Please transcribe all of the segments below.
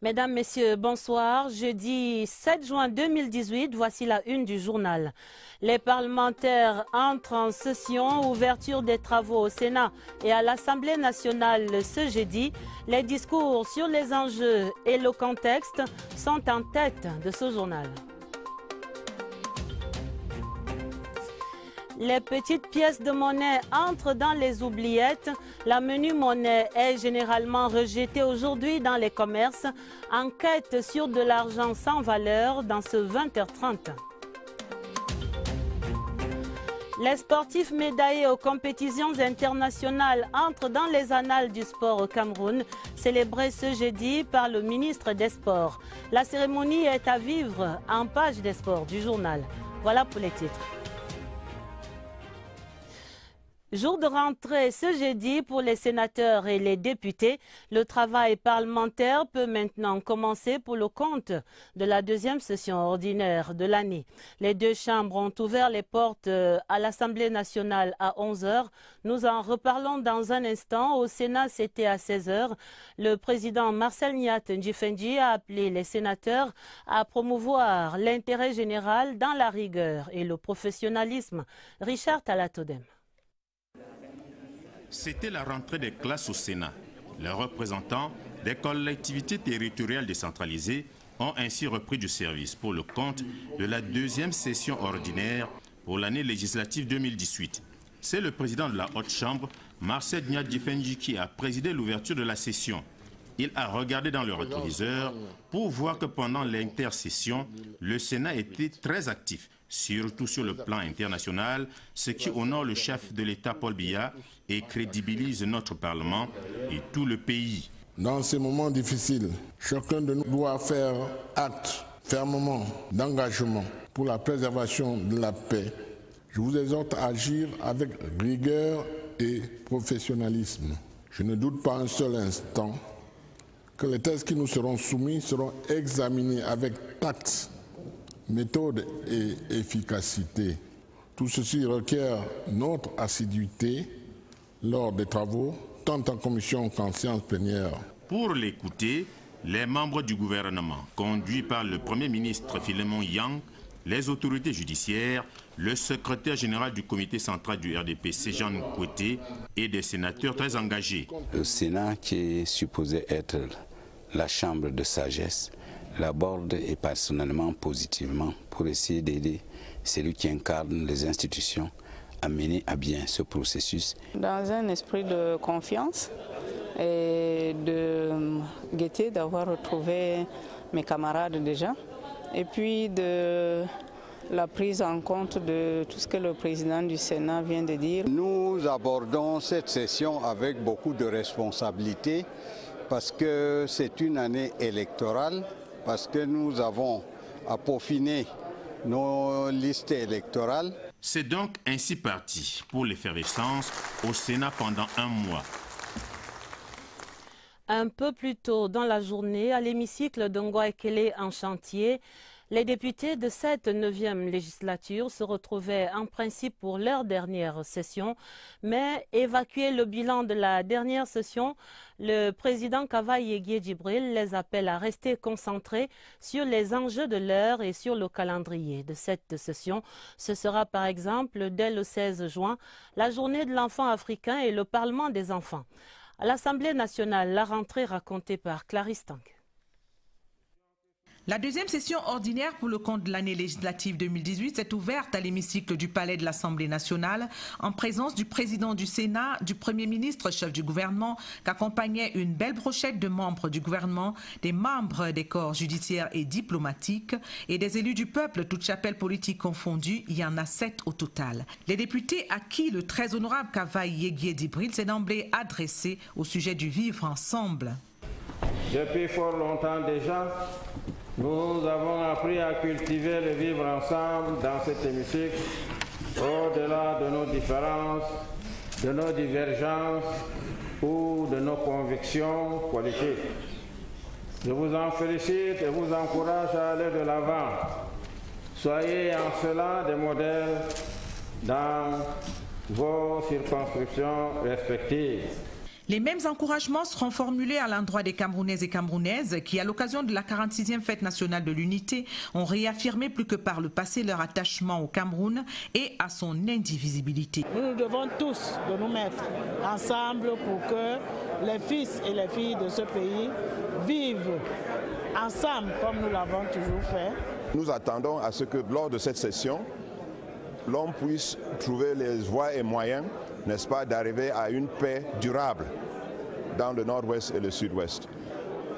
Mesdames, Messieurs, bonsoir. Jeudi 7 juin 2018, voici la une du journal. Les parlementaires entrent en session, ouverture des travaux au Sénat et à l'Assemblée nationale ce jeudi. Les discours sur les enjeux et le contexte sont en tête de ce journal. Les petites pièces de monnaie entrent dans les oubliettes. La menue monnaie est généralement rejetée aujourd'hui dans les commerces. Enquête sur de l'argent sans valeur dans ce 20h30. Les sportifs médaillés aux compétitions internationales entrent dans les annales du sport au Cameroun, célébrée ce jeudi par le ministre des Sports. La cérémonie est à vivre en page des sports du journal. Voilà pour les titres. Jour de rentrée ce jeudi pour les sénateurs et les députés. Le travail parlementaire peut maintenant commencer pour le compte de la deuxième session ordinaire de l'année. Les deux chambres ont ouvert les portes à l'Assemblée nationale à 11h. Nous en reparlons dans un instant. Au Sénat, c'était à 16h. Le président Marcel Nyat Ndjifendi a appelé les sénateurs à promouvoir l'intérêt général dans la rigueur et le professionnalisme. Richard Talatodem. C'était la rentrée des classes au Sénat. Les représentants des collectivités territoriales décentralisées ont ainsi repris du service pour le compte de la deuxième session ordinaire pour l'année législative 2018. C'est le président de la Haute Chambre, Marcel Nyat Ndjifendi, qui a présidé l'ouverture de la session. Il a regardé dans le rétroviseur pour voir que pendant l'intercession, le Sénat était très actif, surtout sur le plan international, ce qui honore le chef de l'État Paul Biya et crédibilise notre Parlement et tout le pays. Dans ces moments difficiles, chacun de nous doit faire acte fermement d'engagement pour la préservation de la paix. Je vous exhorte à agir avec rigueur et professionnalisme. Je ne doute pas un seul instant que les textes qui nous seront soumis seront examinés avec tact, méthode et efficacité. Tout ceci requiert notre assiduité lors des travaux, tant en commission qu'en séance plénière. Pour l'écouter, les membres du gouvernement, conduits par le Premier ministre Philemon Yang, les autorités judiciaires, le secrétaire général du comité central du RDP, Sejan Kouete, et des sénateurs très engagés. Le Sénat, qui est supposé être la chambre de sagesse, l'aborde et personnellement positivement pour essayer d'aider celui qui incarne les institutions à mener à bien ce processus. Dans un esprit de confiance et de gaieté d'avoir retrouvé mes camarades déjà, et puis de la prise en compte de tout ce que le président du Sénat vient de dire. Nous abordons cette session avec beaucoup de responsabilité parce que c'est une année électorale, parce que nous avons à peaufiner nos listes électorales. C'est donc ainsi parti pour l'effervescence au Sénat pendant un mois. Un peu plus tôt dans la journée, à l'hémicycle de Ngouaekele en chantier, les députés de cette 9e législature se retrouvaient en principe pour leur dernière session, mais évacuer le bilan de la dernière session, le président Kava Yeguie Djibril les appelle à rester concentrés sur les enjeux de l'heure et sur le calendrier de cette session. Ce sera par exemple, dès le 16 juin, la journée de l'enfant africain et le Parlement des enfants. À l'Assemblée nationale, la rentrée racontée par Clarisse Tank. La deuxième session ordinaire pour le compte de l'année législative 2018 s'est ouverte à l'hémicycle du Palais de l'Assemblée nationale en présence du président du Sénat, du Premier ministre, chef du gouvernement, qu'accompagnait une belle brochette de membres du gouvernement, des membres des corps judiciaires et diplomatiques et des élus du peuple, toutes chapelles politiques confondues. Il y en a 7 au total. Les députés à qui le très honorable Kava Yeguie Djibril s'est d'emblée adressé au sujet du vivre ensemble. Depuis fort longtemps déjà, nous avons appris à cultiver le vivre ensemble dans cet hémicycle, au-delà de nos différences, de nos divergences ou de nos convictions politiques. Je vous en félicite et vous encourage à aller de l'avant. Soyez en cela des modèles dans vos circonscriptions respectives. Les mêmes encouragements seront formulés à l'endroit des Camerounais et Camerounaises qui, à l'occasion de la 46e Fête nationale de l'unité, ont réaffirmé plus que par le passé leur attachement au Cameroun et à son indivisibilité. Nous devons tous de nous mettre ensemble pour que les fils et les filles de ce pays vivent ensemble comme nous l'avons toujours fait. Nous attendons à ce que lors de cette session, l'on puisse trouver les voies et moyens, n'est-ce pas, d'arriver à une paix durable dans le nord-ouest et le sud-ouest.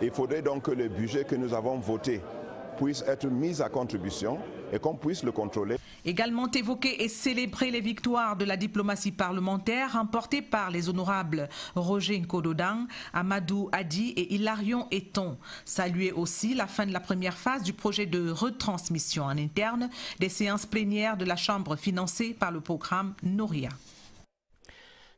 Il faudrait donc que le budget que nous avons voté puisse être mis à contribution et qu'on puisse le contrôler. Également évoquer et célébrer les victoires de la diplomatie parlementaire remportées par les honorables Roger Nkododan, Amadou Hadi et Hilarion Eton. Saluer aussi la fin de la première phase du projet de retransmission en interne des séances plénières de la Chambre financées par le programme Nouria.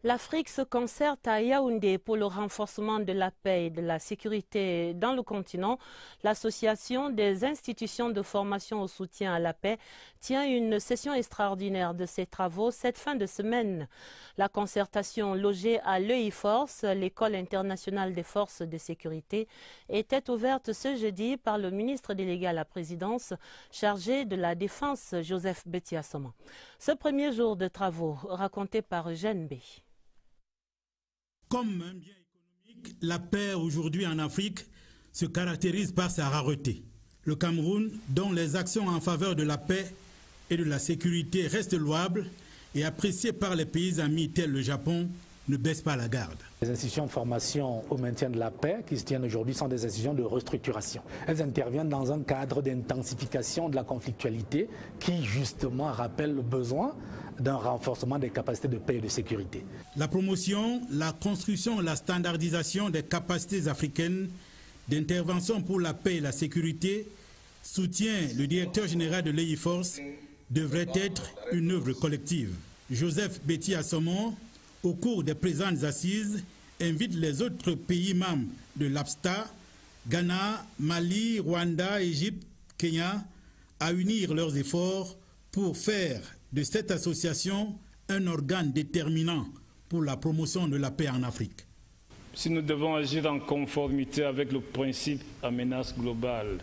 L'Afrique se concerte à Yaoundé pour le renforcement de la paix et de la sécurité dans le continent. L'Association des institutions de formation au soutien à la paix tient une session extraordinaire de ses travaux cette fin de semaine. La concertation logée à l'EI-Force, l'École internationale des forces de sécurité, était ouverte ce jeudi par le ministre délégué à la présidence chargé de la défense, Joseph Betiasoma. Ce premier jour de travaux, raconté par Eugène B. Comme un bien économique, la paix aujourd'hui en Afrique se caractérise par sa rareté. Le Cameroun, dont les actions en faveur de la paix et de la sécurité restent louables et appréciées par les pays amis tels le Japon, ne baisse pas la garde. Les institutions de formation au maintien de la paix qui se tiennent aujourd'hui sont des institutions de restructuration. Elles interviennent dans un cadre d'intensification de la conflictualité qui justement rappelle le besoin d'un renforcement des capacités de paix et de sécurité. La promotion, la construction et la standardisation des capacités africaines d'intervention pour la paix et la sécurité, soutient le directeur général de l'EI-Force, devrait être une œuvre collective. Joseph Betiasoma, au cours des présentes assises, invite les autres pays membres de l'APSTA, Ghana, Mali, Rwanda, Égypte, Kenya, à unir leurs efforts pour faire de cette association un organe déterminant pour la promotion de la paix en Afrique. Si nous devons agir en conformité avec le principe à menace globale,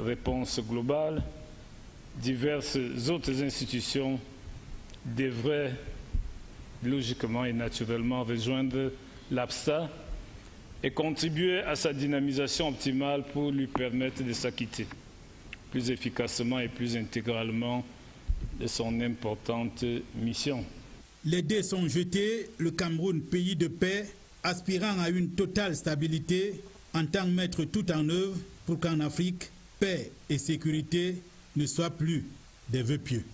réponse globale, diverses autres institutions devraient logiquement et naturellement rejoindre l'APSTA et contribuer à sa dynamisation optimale pour lui permettre de s'acquitter plus efficacement et plus intégralement de son importante mission. Les dés sont jetés, le Cameroun, pays de paix, aspirant à une totale stabilité, entend mettre tout en œuvre pour qu'en Afrique, paix et sécurité ne soient plus des vœux pieux.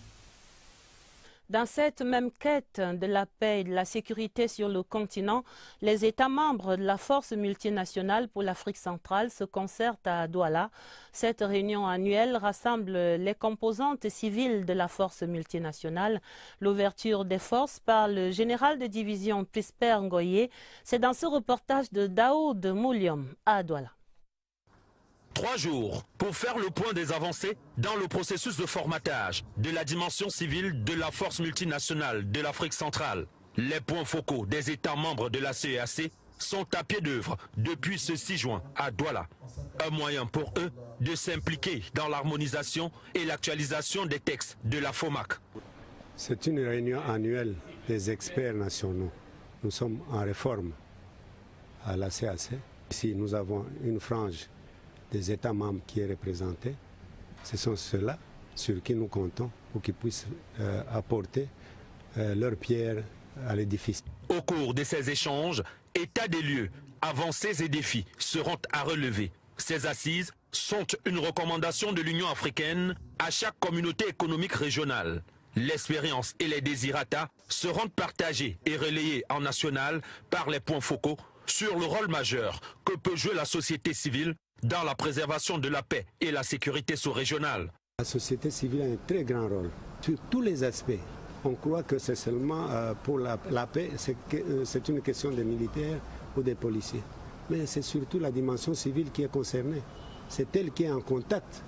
Dans cette même quête de la paix et de la sécurité sur le continent, les États membres de la Force multinationale pour l'Afrique centrale se concertent à Douala. Cette réunion annuelle rassemble les composantes civiles de la Force multinationale. L'ouverture des forces par le général de division Prisper Ngoye, c'est dans ce reportage de Daoud Mouliom à Douala. 3 jours pour faire le point des avancées dans le processus de formatage de la dimension civile de la force multinationale de l'Afrique centrale. Les points focaux des États membres de la CEAC sont à pied d'œuvre depuis ce 6 juin à Douala. Un moyen pour eux de s'impliquer dans l'harmonisation et l'actualisation des textes de la FOMAC. C'est une réunion annuelle des experts nationaux. Nous sommes en réforme à la CEAC. Ici, nous avons une frange des États membres qui est représentée. Ce sont ceux-là sur qui nous comptons pour qu'ils puissent apporter leur pierre à l'édifice. Au cours de ces échanges, état des lieux, avancées et défis seront à relever. Ces assises sont une recommandation de l'Union africaine à chaque communauté économique régionale. L'expérience et les désirata seront partagés et relayés en national par les points focaux sur le rôle majeur que peut jouer la société civile dans la préservation de la paix et la sécurité sous-régionale. La société civile a un très grand rôle sur tous les aspects. On croit que c'est seulement pour la paix, c'est une question des militaires ou des policiers. mais c'est surtout la dimension civile qui est concernée. C'est elle qui est en contact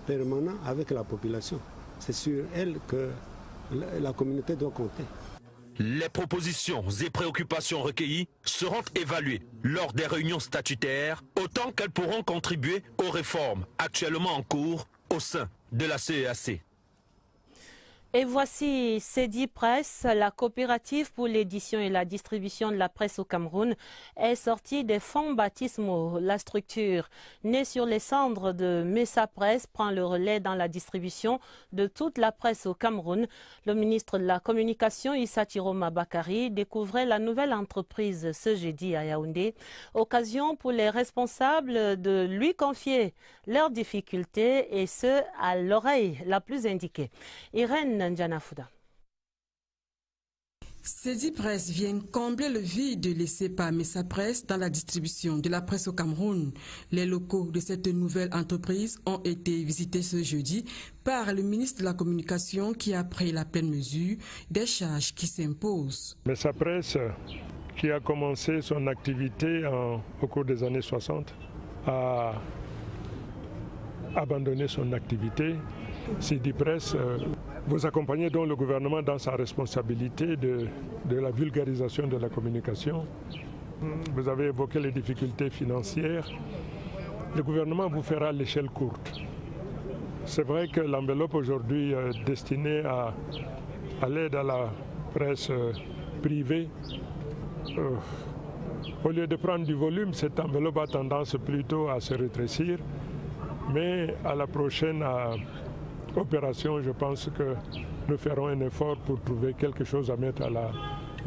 permanent avec la population. C'est sur elle que la communauté doit compter. Les propositions et préoccupations recueillies seront évaluées lors des réunions statutaires, autant qu'elles pourront contribuer aux réformes actuellement en cours au sein de la CEAC. Et voici CEDI Presse, la coopérative pour l'édition et la distribution de la presse au Cameroun, est sortie des fonds baptismaux. La structure, née sur les cendres de Messa Presse, prend le relais dans la distribution de toute la presse au Cameroun. Le ministre de la Communication, Issa Tiroma Bakari, découvrait la nouvelle entreprise ce jeudi à Yaoundé. Occasion pour les responsables de lui confier leurs difficultés et ce, à l'oreille la plus indiquée. Irène Njanafuda. CEDI Presse vient combler le vide laissé par Messa Presse dans la distribution de la presse au Cameroun. Les locaux de cette nouvelle entreprise ont été visités ce jeudi par le ministre de la Communication qui a pris la pleine mesure des charges qui s'imposent. Messa Presse, qui a commencé son activité au cours des années 60, a abandonné son activité. CEDI Presse vous accompagnez donc le gouvernement dans sa responsabilité de la vulgarisation de la communication. Vous avez évoqué les difficultés financières. Le gouvernement vous fera l'échelle courte. C'est vrai que l'enveloppe aujourd'hui destinée à l'aide à la presse privée, au lieu de prendre du volume, cette enveloppe a tendance plutôt à se rétrécir. Mais à la prochaine opération, je pense que nous ferons un effort pour trouver quelque chose à mettre à la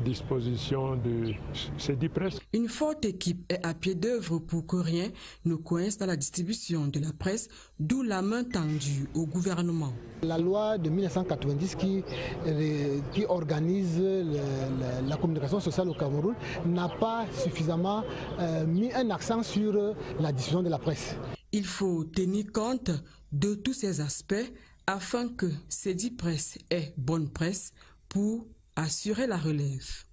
disposition de CEDI Presse. Une forte équipe est à pied d'œuvre pour que rien ne coince dans la distribution de la presse, d'où la main tendue au gouvernement. La loi de 1990 qui organise la communication sociale au Cameroun n'a pas suffisamment mis un accent sur la diffusion de la presse. Il faut tenir compte de tous ces aspects afin que CEDI Presse ait bonne presse pour assurer la relève.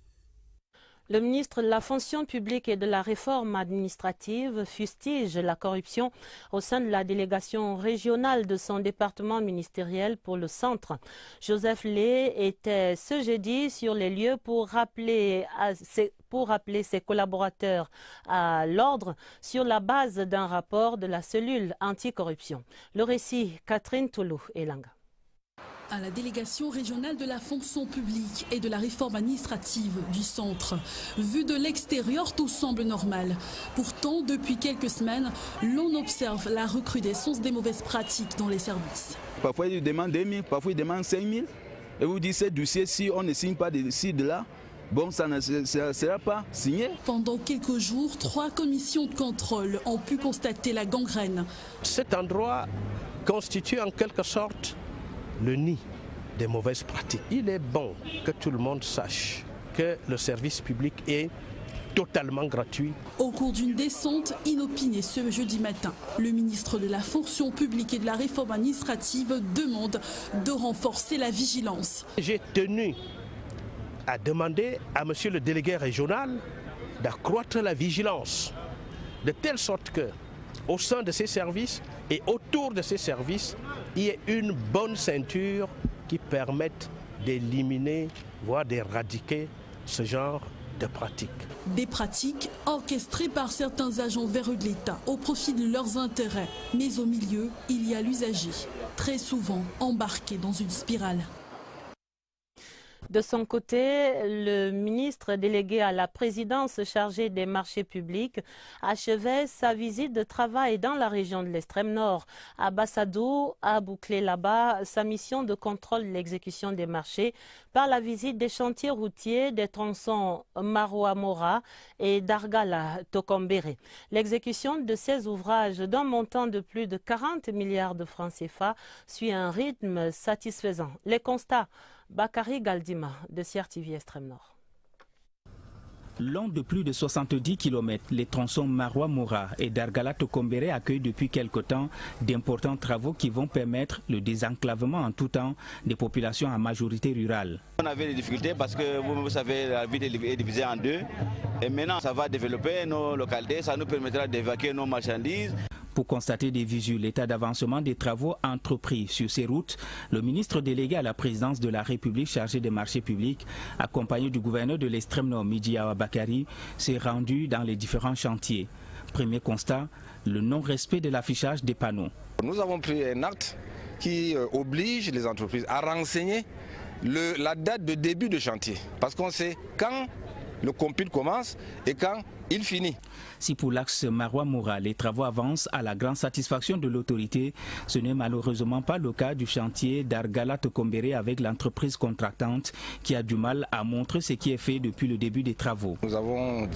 Le ministre de la Fonction publique et de la Réforme administrative fustige la corruption au sein de la délégation régionale de son département ministériel pour le centre. Joseph Lé était ce jeudi sur les lieux pour rappeler ses collaborateurs à l'ordre sur la base d'un rapport de la cellule anticorruption. Le récit, Catherine Toulou-Elanga. À la délégation régionale de la fonction publique et de la réforme administrative du centre. Vu de l'extérieur, tout semble normal. Pourtant, depuis quelques semaines, l'on observe la recrudescence des mauvaises pratiques dans les services. Parfois, ils demandent 2 000, parfois ils demandent 5 000. Et vous dites, ce dossier, si on ne signe pas de ci, de là, bon, ça ne sera pas signé. Pendant quelques jours, 3 commissions de contrôle ont pu constater la gangrène. Cet endroit constitue en quelque sorte le nid des mauvaises pratiques. Il est bon que tout le monde sache que le service public est totalement gratuit. Au cours d'une descente inopinée ce jeudi matin, le ministre de la Fonction publique et de la Réforme administrative demande de renforcer la vigilance. J'ai tenu à demander à monsieur le délégué régional d'accroître la vigilance, de telle sorte que, au sein de ces services et autour de ces services, il y ait une bonne ceinture qui permette d'éliminer, voire d'éradiquer ce genre de pratiques. Des pratiques orchestrées par certains agents véreux de l'État au profit de leurs intérêts. Mais au milieu, il y a l'usager, très souvent embarqué dans une spirale. De son côté, le ministre délégué à la présidence chargé des marchés publics achevait sa visite de travail dans la région de l'extrême nord. Abassadou a bouclé là-bas sa mission de contrôle de l'exécution des marchés par la visite des chantiers routiers des tronçons Maroua-Mora et Dargala-Tokombéré. L'exécution de ces ouvrages d'un montant de plus de 40 milliards de francs CFA suit un rythme satisfaisant. Les constats, Bakari Galdima de CRTV Extrême Nord. Long de plus de 70 km, les tronçons Maroua-Moura et Dargala-Tokombéré accueillent depuis quelque temps d'importants travaux qui vont permettre le désenclavement en tout temps des populations à majorité rurale. On avait des difficultés parce que vous savez, la ville est divisée en deux. Et maintenant, ça va développer nos localités, ça nous permettra d'évacuer nos marchandises. Pour constater des visu l'état d'avancement des travaux entrepris sur ces routes, le ministre délégué à la présidence de la République chargé des marchés publics, accompagné du gouverneur de l'extrême nord Midi Awa Bakari, s'est rendu dans les différents chantiers. Premier constat, le non-respect de l'affichage des panneaux. Nous avons pris un acte qui oblige les entreprises à renseigner la date de début de chantier, parce qu'on sait quand le compute commence et quand il finit. Si pour l'axe Maroua-Moura, les travaux avancent à la grande satisfaction de l'autorité, ce n'est malheureusement pas le cas du chantier d'Argala-Tokombéré avec l'entreprise contractante qui a du mal à montrer ce qui est fait depuis le début des travaux. Nous avons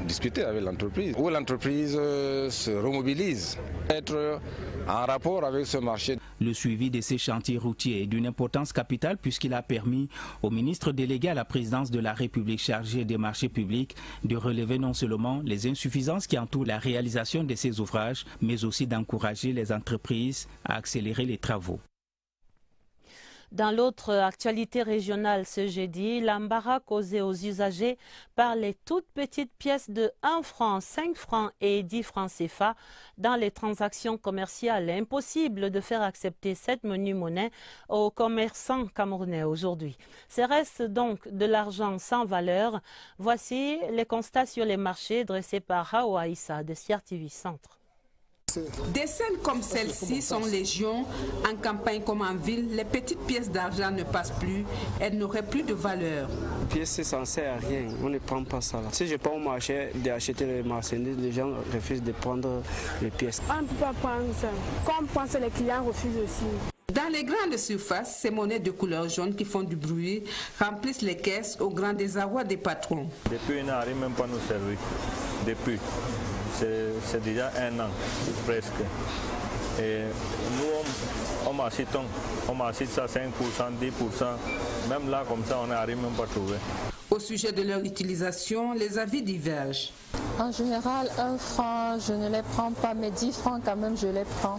discuté avec l'entreprise, où l'entreprise se remobilise, être en rapport avec ce marché. Le suivi de ces chantiers routiers est d'une importance capitale puisqu'il a permis au ministre délégué à la présidence de la République chargé des marchés publics de relever non seulement les insuffisances qui entourent la réalisation de ces ouvrages, mais aussi d'encourager les entreprises à accélérer les travaux. Dans l'autre actualité régionale ce jeudi, l'embarras causé aux usagers par les toutes petites pièces de 1 franc, 5 francs et 10 francs CFA dans les transactions commerciales. Impossible de faire accepter cette menue monnaie aux commerçants camerounais aujourd'hui. Ce reste donc de l'argent sans valeur. Voici les constats sur les marchés dressés par Hawa Issa de CR TV Centre. Des scènes comme celle-ci sont légion. En campagne comme en ville, les petites pièces d'argent ne passent plus. Elles n'auraient plus de valeur. Les pièces, ça ne sert à rien. On ne prend pas ça là. Si je pars au marché d'acheter les marchandises, les gens refusent de prendre les pièces. On ne peut pas prendre ça. Comme on pense, les clients refusent aussi. Dans les grandes surfaces, ces monnaies de couleur jaune qui font du bruit remplissent les caisses au grand désarroi des patrons. Depuis, ils n'arrivent même pas à nous servir. Depuis. C'est déjà 1 an, presque. Et nous, on m'achète ça 5%, 10%. Même là, comme ça, on n'arrive même pas à trouver. Au sujet de leur utilisation, les avis divergent. En général, 1 franc, je ne les prends pas, mais 10 francs quand même, je les prends.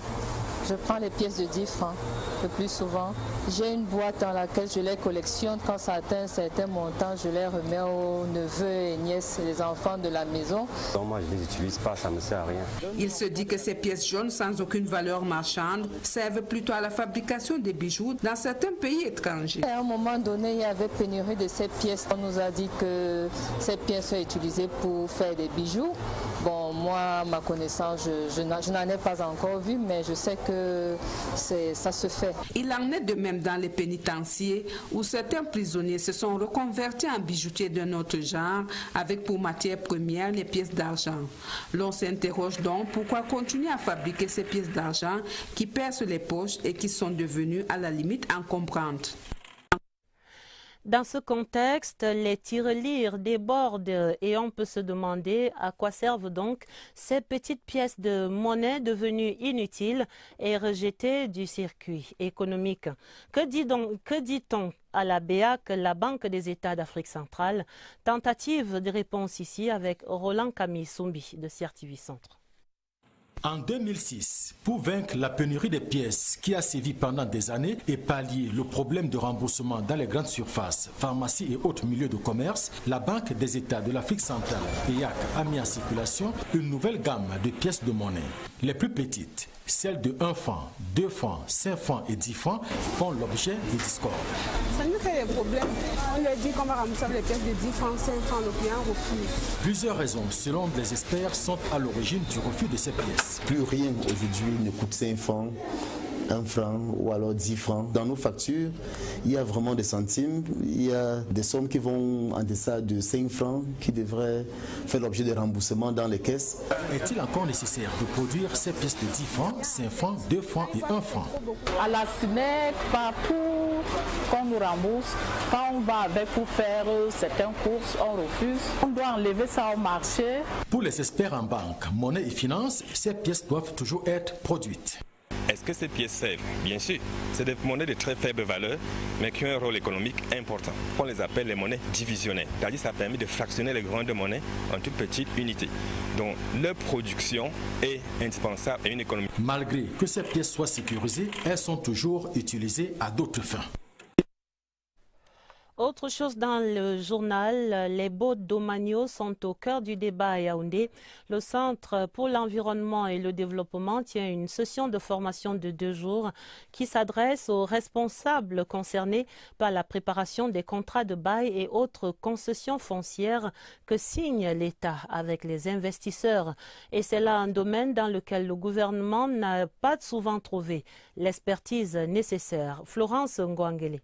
Je prends les pièces de 10 francs le plus souvent. J'ai une boîte dans laquelle je les collectionne. Quand ça atteint un certain montant, je les remets aux neveux et nièces, les enfants de la maison. Donc moi, je ne les utilise pas, ça ne sert à rien. Il se dit que ces pièces jaunes sans aucune valeur marchande servent plutôt à la fabrication des bijoux dans certains pays étrangers. À un moment donné, il y avait pénurie de ces pièces. On nous a dit que ces pièces sont utilisées pour faire des bijoux. Bon, moi, à ma connaissance, je n'en ai pas encore vu, mais je sais que ça se fait. Il en est de même dans les pénitenciers où certains prisonniers se sont reconvertis en bijoutiers d'un autre genre avec pour matière première les pièces d'argent. L'on s'interroge donc pourquoi continuer à fabriquer ces pièces d'argent qui percent les poches et qui sont devenues à la limite encombrantes. Dans ce contexte, les tirelires débordent et on peut se demander à quoi servent donc ces petites pièces de monnaie devenues inutiles et rejetées du circuit économique. Que dit-on à la BEAC, la Banque des États d'Afrique centrale? Tentative de réponse ici avec Roland Camille Soumbi de CR TV Centre. En 2006, pour vaincre la pénurie des pièces qui a sévi pendant des années et pallier le problème de remboursement dans les grandes surfaces, pharmacies et autres milieux de commerce, la Banque des États de l'Afrique centrale, BEAC, a mis en circulation une nouvelle gamme de pièces de monnaie. Les plus petites, celles de 1 franc, 2 francs, 5 francs et 10 francs, font l'objet de discordes. Ça nous crée des problèmes. On leur dit qu'on va rembourser les pièces de 10 francs, 5 francs, le client refuse. Plusieurs raisons, selon les experts, sont à l'origine du refus de ces pièces. Plus rien aujourd'hui ne coûte 5 francs, 1 franc ou alors 10 francs. Dans nos factures, il y a vraiment des centimes, il y a des sommes qui vont en deçà de 5 francs qui devraient faire l'objet de remboursement dans les caisses. Est-il encore nécessaire de produire ces pièces de 10 francs, 5 francs, 2 francs et 1 franc? À la SNEC, partout qu'on nous rembourse, quand on va avec pour faire certaines courses, on refuse. On doit enlever ça au marché. Pour les experts en banque, monnaie et finance, ces pièces doivent toujours être produites. Est-ce que ces pièces servent? Bien sûr, c'est des monnaies de très faible valeur, mais qui ont un rôle économique important. On les appelle les monnaies divisionnaires, c'est-à-dire ça permet de fractionner les grandes monnaies en toutes petites unités. Donc leur production est indispensable à une économie. Malgré que ces pièces soient sécurisées, elles sont toujours utilisées à d'autres fins. Autre chose dans le journal, les baux domaniaux sont au cœur du débat à Yaoundé. Le Centre pour l'environnement et le développement tient une session de formation de 2 jours qui s'adresse aux responsables concernés par la préparation des contrats de bail et autres concessions foncières que signe l'État avec les investisseurs. Et c'est là un domaine dans lequel le gouvernement n'a pas souvent trouvé l'expertise nécessaire. Florence Ngouangele.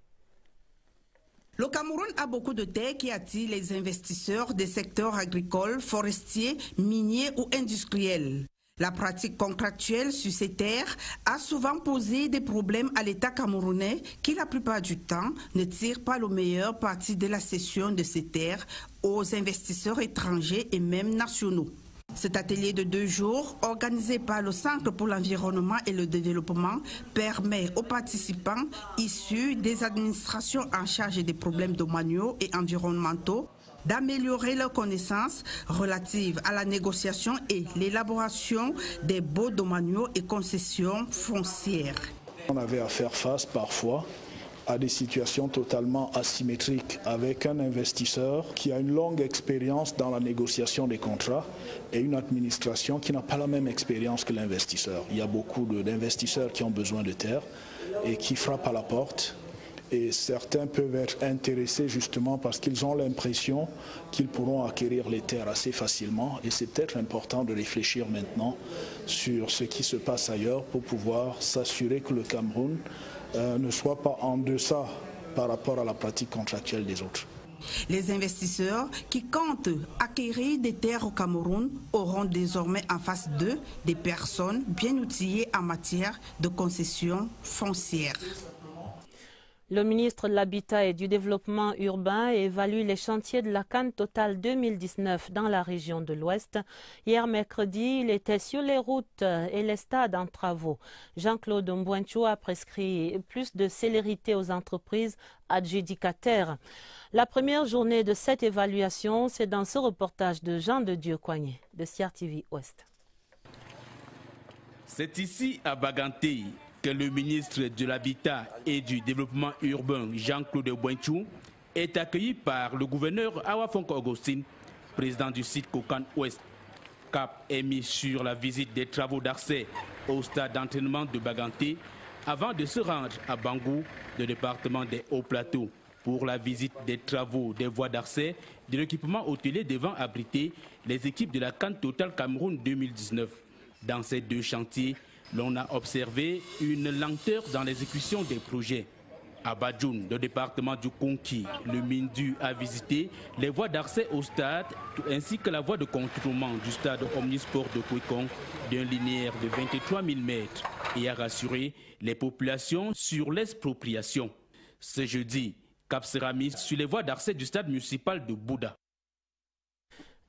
Le Cameroun a beaucoup de terres qui attirent les investisseurs des secteurs agricoles, forestiers, miniers ou industriels. La pratique contractuelle sur ces terres a souvent posé des problèmes à l'État camerounais qui, la plupart du temps, ne tire pas le meilleur parti de la cession de ces terres aux investisseurs étrangers et même nationaux. Cet atelier de 2 jours, organisé par le Centre pour l'environnement et le développement, permet aux participants issus des administrations en charge des problèmes domaniaux et environnementaux d'améliorer leurs connaissances relatives à la négociation et l'élaboration des baux domaniaux et concessions foncières. On avait à faire face parfois à des situations totalement asymétriques avec un investisseur qui a une longue expérience dans la négociation des contrats et une administration qui n'a pas la même expérience que l'investisseur. Il y a beaucoup d'investisseurs qui ont besoin de terres et qui frappent à la porte. Et certains peuvent être intéressés justement parce qu'ils ont l'impression qu'ils pourront acquérir les terres assez facilement. Et c'est peut-être important de réfléchir maintenant sur ce qui se passe ailleurs pour pouvoir s'assurer que le Cameroun ne soit pas en deçà par rapport à la pratique contractuelle des autres. Les investisseurs qui comptent acquérir des terres au Cameroun auront désormais en face d'eux des personnes bien outillées en matière de concessions foncières. Le ministre de l'Habitat et du Développement urbain évalue les chantiers de la Cannes Total 2019 dans la région de l'Ouest. Hier mercredi, il était sur les routes et les stades en travaux. Jean-Claude Mbouenchou a prescrit plus de célérité aux entreprises adjudicataires. La première journée de cette évaluation, c'est dans ce reportage de Jean de Dieu Coignet de CRTV Ouest. C'est ici à Baganté que le ministre de l'Habitat et du Développement urbain, Jean-Claude Mbouenchou, est accueilli par le gouverneur Awa Fonko Augustine, président du site Kokan Ouest. Cap est mis sur la visite des travaux d'accès au stade d'entraînement de Baganté avant de se rendre à Bangou, le département des Hauts-Plateaux, pour la visite des travaux des voies d'accès de l'équipement hôtelier devant abriter les équipes de la Cannes Total Cameroun 2019. Dans ces 2 chantiers, l'on a observé une lenteur dans l'exécution des projets. À Badjoun, le département du Konki, le Mindu a visité les voies d'accès au stade ainsi que la voie de contournement du stade Omnisport de Kwekong d'un linéaire de 23 000 mètres et a rassuré les populations sur l'expropriation. Ce jeudi, cap sera mis sur les voies d'accès du stade municipal de Bouddha.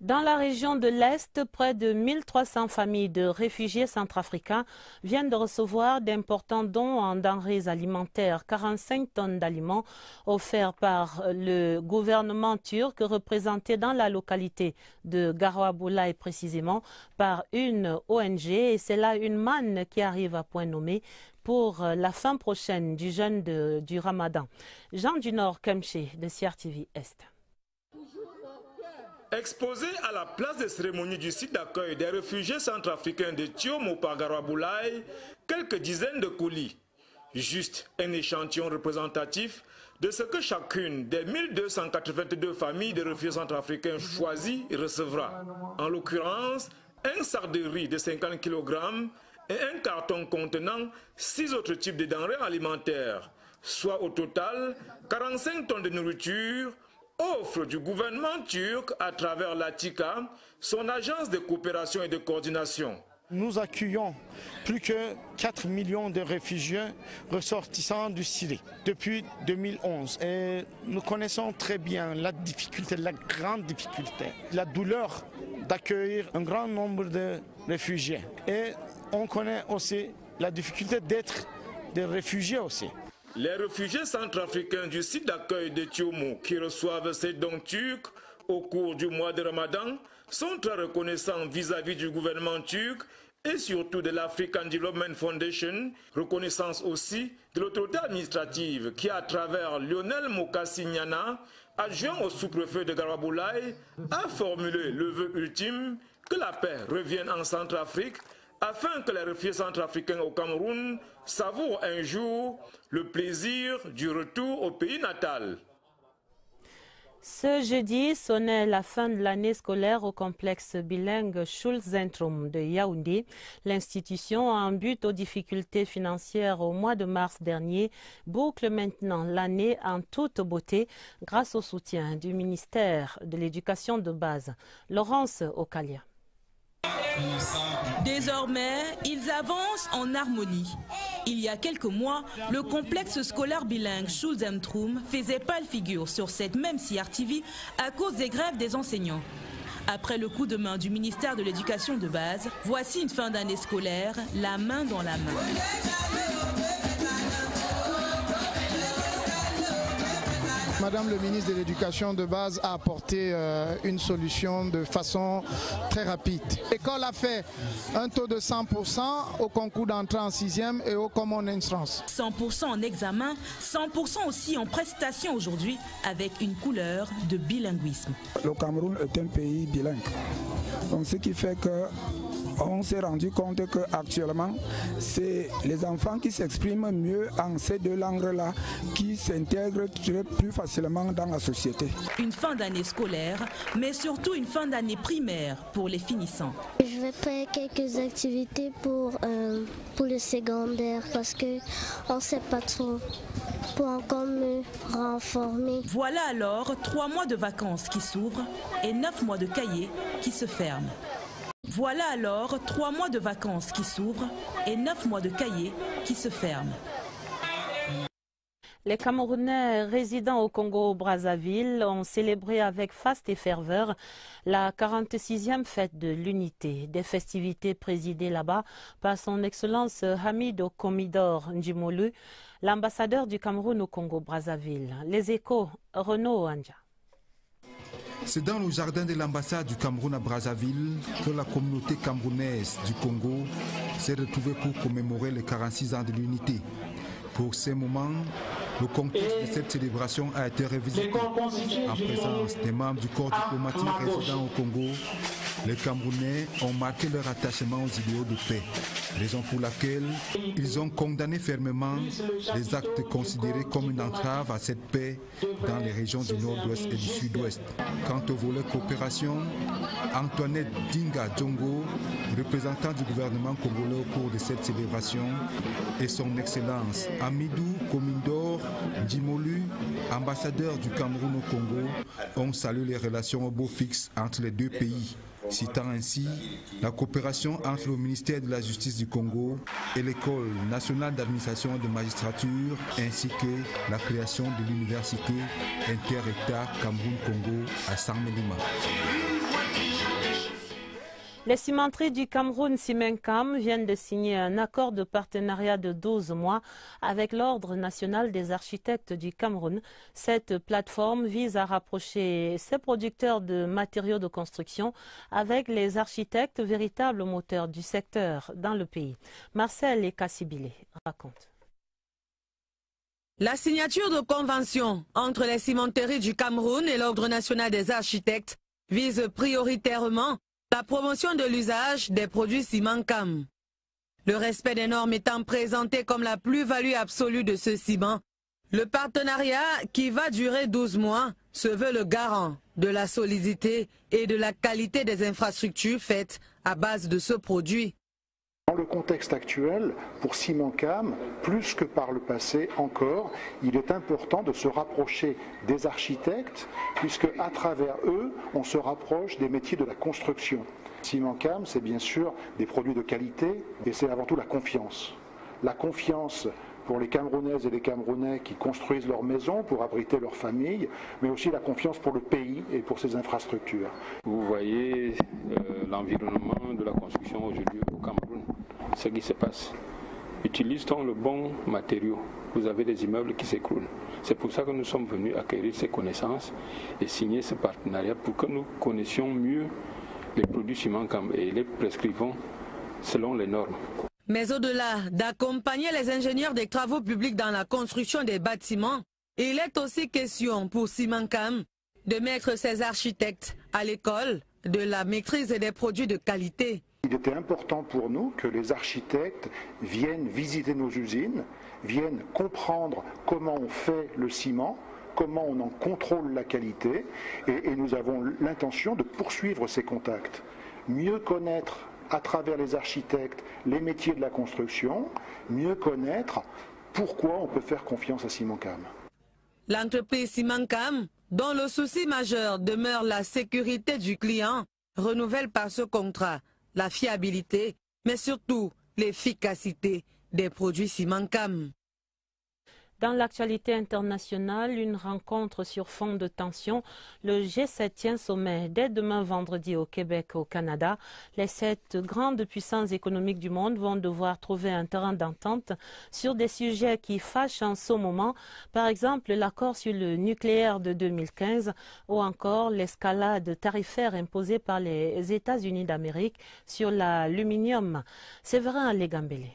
Dans la région de l'Est, près de 1300 familles de réfugiés centrafricains viennent de recevoir d'importants dons en denrées alimentaires. 45 tonnes d'aliments offerts par le gouvernement turc représenté dans la localité de Garoua-Boulaye précisément par une ONG. Et c'est là une manne qui arrive à point nommé pour la fin prochaine du jeûne du Ramadan. Jean du Nord Kemché de CRTV Est. Exposé à la place de cérémonie du site d'accueil des réfugiés centrafricains de Tiomo par Garoua-Boulaye, quelques dizaines de colis. Juste un échantillon représentatif de ce que chacune des 1282 familles de réfugiés centrafricains choisis recevra. En l'occurrence, un sac de riz de 50 kg et un carton contenant 6 autres types de denrées alimentaires, soit au total 45 tonnes de nourriture, offre du gouvernement turc à travers l'ATICA, son agence de coopération et de coordination. Nous accueillons plus que 4 millions de réfugiés ressortissants du Syrie depuis 2011. Et nous connaissons très bien la difficulté, la grande difficulté, la douleur d'accueillir un grand nombre de réfugiés. Et on connaît aussi la difficulté d'être des réfugiés aussi. Les réfugiés centrafricains du site d'accueil de Tiomo qui reçoivent ces dons turcs au cours du mois de Ramadan sont très reconnaissants vis-à-vis du gouvernement turc et surtout de l'African Development Foundation, reconnaissance aussi de l'autorité administrative qui, à travers Lionel Mokasignana, adjoint au sous-préfet de Garoua-Boulaye, a formulé le vœu ultime que la paix revienne en Centrafrique afin que les réfugiés centrafricains au Cameroun savourent un jour le plaisir du retour au pays natal. Ce jeudi sonnait la fin de l'année scolaire au complexe bilingue Schulzentrum de Yaoundé. L'institution, en but aux difficultés financières au mois de mars dernier, boucle maintenant l'année en toute beauté grâce au soutien du ministère de l'Éducation de base. Laurence Okalia. Désormais, ils avancent en harmonie. Il y a quelques mois, le complexe scolaire bilingue Schulzentrum faisait pâle figure sur cette même CRTV à cause des grèves des enseignants. Après le coup de main du ministère de l'Éducation de base, voici une fin d'année scolaire, la main dans la main. Madame le ministre de l'Éducation de base a apporté une solution de façon très rapide. L'école a fait un taux de 100% au concours d'entrée en 6e et au Common Entrance. 100% en examen, 100% aussi en prestation aujourd'hui, avec une couleur de bilinguisme. Le Cameroun est un pays bilingue. Donc ce qui fait que on s'est rendu compte qu'actuellement, c'est les enfants qui s'expriment mieux en ces deux langues-là qui s'intègrent plus facilement dans la société. Une fin d'année scolaire, mais surtout une fin d'année primaire pour les finissants. Je vais faire quelques activités pour le secondaire parce qu'on ne sait pas trop, pour encore me renformer. Voilà alors 3 mois de vacances qui s'ouvrent et 9 mois de cahiers qui se ferment. Voilà alors 3 mois de vacances qui s'ouvrent et 9 mois de cahiers qui se ferment. Les Camerounais résidant au Congo-Brazzaville ont célébré avec faste et ferveur la 46e fête de l'unité. Des festivités présidées là-bas par son Excellence Hamido Komidor Njimolu, l'ambassadeur du Cameroun au Congo-Brazzaville. Les Échos, Renaud Anja. C'est dans le jardin de l'ambassade du Cameroun à Brazzaville que la communauté camerounaise du Congo s'est retrouvée pour commémorer les 46 ans de l'unité. Pour ces moments, le contexte de cette célébration a été revisité. En présence des membres du corps diplomatique résidant au Congo, les Camerounais ont marqué leur attachement aux idéaux de paix, raison pour laquelle ils ont condamné fermement les actes considérés comme une entrave à cette paix dans les régions du nord-ouest et du sud-ouest. Quant au volet coopération, Antoinette Dinga Djongo, représentant du gouvernement congolais au cours de cette célébration, et son Excellence Hamidou Komidor Njimolu, ambassadeur du Cameroun au Congo, ont salué les relations au beau fixe entre les deux pays, citant ainsi la coopération entre le ministère de la Justice du Congo et l'École nationale d'administration et de magistrature, ainsi que la création de l'université inter-État Cameroun-Congo à Saint-Mélima. Les cimenteries du Cameroun Simencam viennent de signer un accord de partenariat de 12 mois avec l'Ordre national des architectes du Cameroun. Cette plateforme vise à rapprocher ces producteurs de matériaux de construction avec les architectes, véritables moteurs du secteur dans le pays. Marcel Ekassibile raconte. La signature de convention entre les cimenteries du Cameroun et l'Ordre national des architectes vise prioritairement la promotion de l'usage des produits Simencam. Le respect des normes étant présenté comme la plus-value absolue de ce ciment, le partenariat, qui va durer 12 mois, se veut le garant de la solidité et de la qualité des infrastructures faites à base de ce produit. Dans le contexte actuel, pour Simencam, plus que par le passé encore, il est important de se rapprocher des architectes, puisque à travers eux, on se rapproche des métiers de la construction. Simencam, c'est bien sûr des produits de qualité, et c'est avant tout la confiance. La confiance pour les Camerounaises et les Camerounais qui construisent leur maison pour abriter leur famille, mais aussi la confiance pour le pays et pour ses infrastructures. Vous voyez l'environnement de la construction aujourd'hui au Cameroun, ce qui se passe. utilise-t-on le bon matériau? Vous avez des immeubles qui s'écroulent. C'est pour ça que nous sommes venus acquérir ces connaissances et signer ce partenariat pour que nous connaissions mieux les produits Simancam et les prescrivons selon les normes. Mais au-delà d'accompagner les ingénieurs des travaux publics dans la construction des bâtiments, il est aussi question pour Simancam de mettre ses architectes à l'école de la maîtrise des produits de qualité. Il était important pour nous que les architectes viennent visiter nos usines, viennent comprendre comment on fait le ciment, comment on en contrôle la qualité, et nous avons l'intention de poursuivre ces contacts. Mieux connaître à travers les architectes les métiers de la construction, mieux connaître pourquoi on peut faire confiance à Simancam. L'entreprise Simancam, dont le souci majeur demeure la sécurité du client, renouvelle par ce contrat la fiabilité, mais surtout l'efficacité des produits Simancam. Dans l'actualité internationale, une rencontre sur fond de tension. Le G7 tient sommet dès demain vendredi au Québec, au Canada. Les 7 grandes puissances économiques du monde vont devoir trouver un terrain d'entente sur des sujets qui fâchent en ce moment. Par exemple, l'accord sur le nucléaire de 2015 ou encore l'escalade tarifaire imposée par les États-Unis d'Amérique sur l'aluminium. Séverin Legambélé.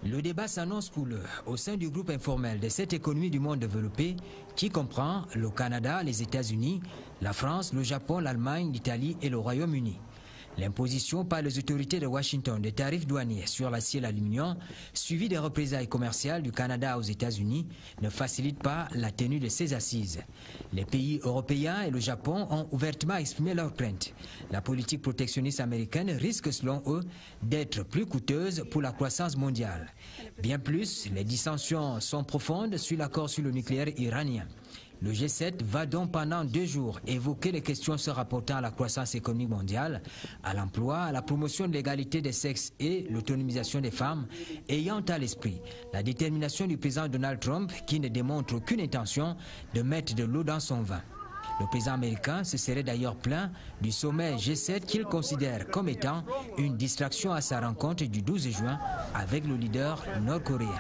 Le débat s'annonce couleur au sein du groupe informel des 7 économies du monde développé qui comprend le Canada, les États-Unis, la France, le Japon, l'Allemagne, l'Italie et le Royaume-Uni. L'imposition par les autorités de Washington des tarifs douaniers sur l'acier et l'aluminium, suivi des représailles commerciales du Canada aux États-Unis, ne facilite pas la tenue de ces assises. Les pays européens et le Japon ont ouvertement exprimé leurs craintes. La politique protectionniste américaine risque, selon eux, d'être plus coûteuse pour la croissance mondiale. Bien plus, les dissensions sont profondes sur l'accord sur le nucléaire iranien. Le G7 va donc pendant 2 jours évoquer les questions se rapportant à la croissance économique mondiale, à l'emploi, à la promotion de l'égalité des sexes et l'autonomisation des femmes, ayant à l'esprit la détermination du président Donald Trump qui ne démontre aucune intention de mettre de l'eau dans son vin. Le président américain se serait d'ailleurs plaint du sommet G7 qu'il considère comme étant une distraction à sa rencontre du 12 juin avec le leader nord-coréen.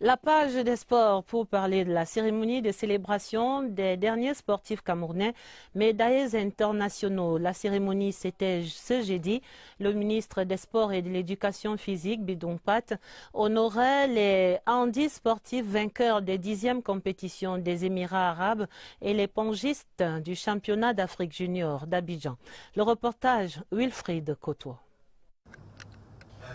La page des sports pour parler de la cérémonie de célébration des derniers sportifs camerounais médaillés internationaux. La cérémonie, c'était ce jeudi. Le ministre des Sports et de l'Éducation physique, Bidon Pat, honorait les handis sportifs vainqueurs des 10e compétitions des Émirats arabes et les pongistes du championnat d'Afrique junior d'Abidjan. Le reportage, Wilfried Koto.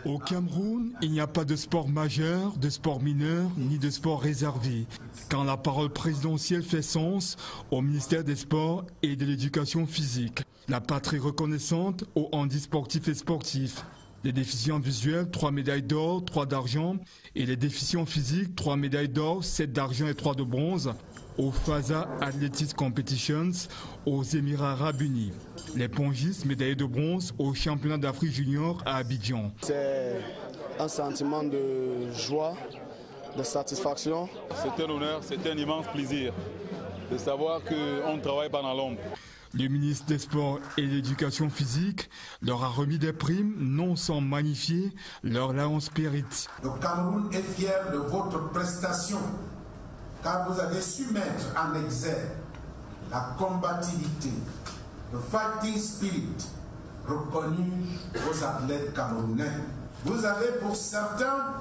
Au Cameroun, il n'y a pas de sport majeur, de sport mineur, ni de sport réservé. Quand la parole présidentielle fait sens au ministère des Sports et de l'Éducation physique. La patrie reconnaissante aux handis sportifs et sportifs. Les déficients visuels, 3 médailles d'or, 3 d'argent. Et les déficients physiques, 3 médailles d'or, 7 d'argent et 3 de bronze. Au FASA Athletics Competitions aux Émirats arabes unis. Les pongistes médaillés de bronze au championnat d'Afrique junior à Abidjan. C'est un sentiment de joie, de satisfaction. C'est un honneur, c'est un immense plaisir de savoir qu'on travaille pendant l'ombre. Le ministre des Sports et de l'Éducation physique leur a remis des primes, non sans magnifier leur Lion Spirit. Le Cameroun est fier de votre prestation, car vous avez su mettre en exergue la combativité, le fighting spirit reconnu aux athlètes camerounais. Vous avez pour certains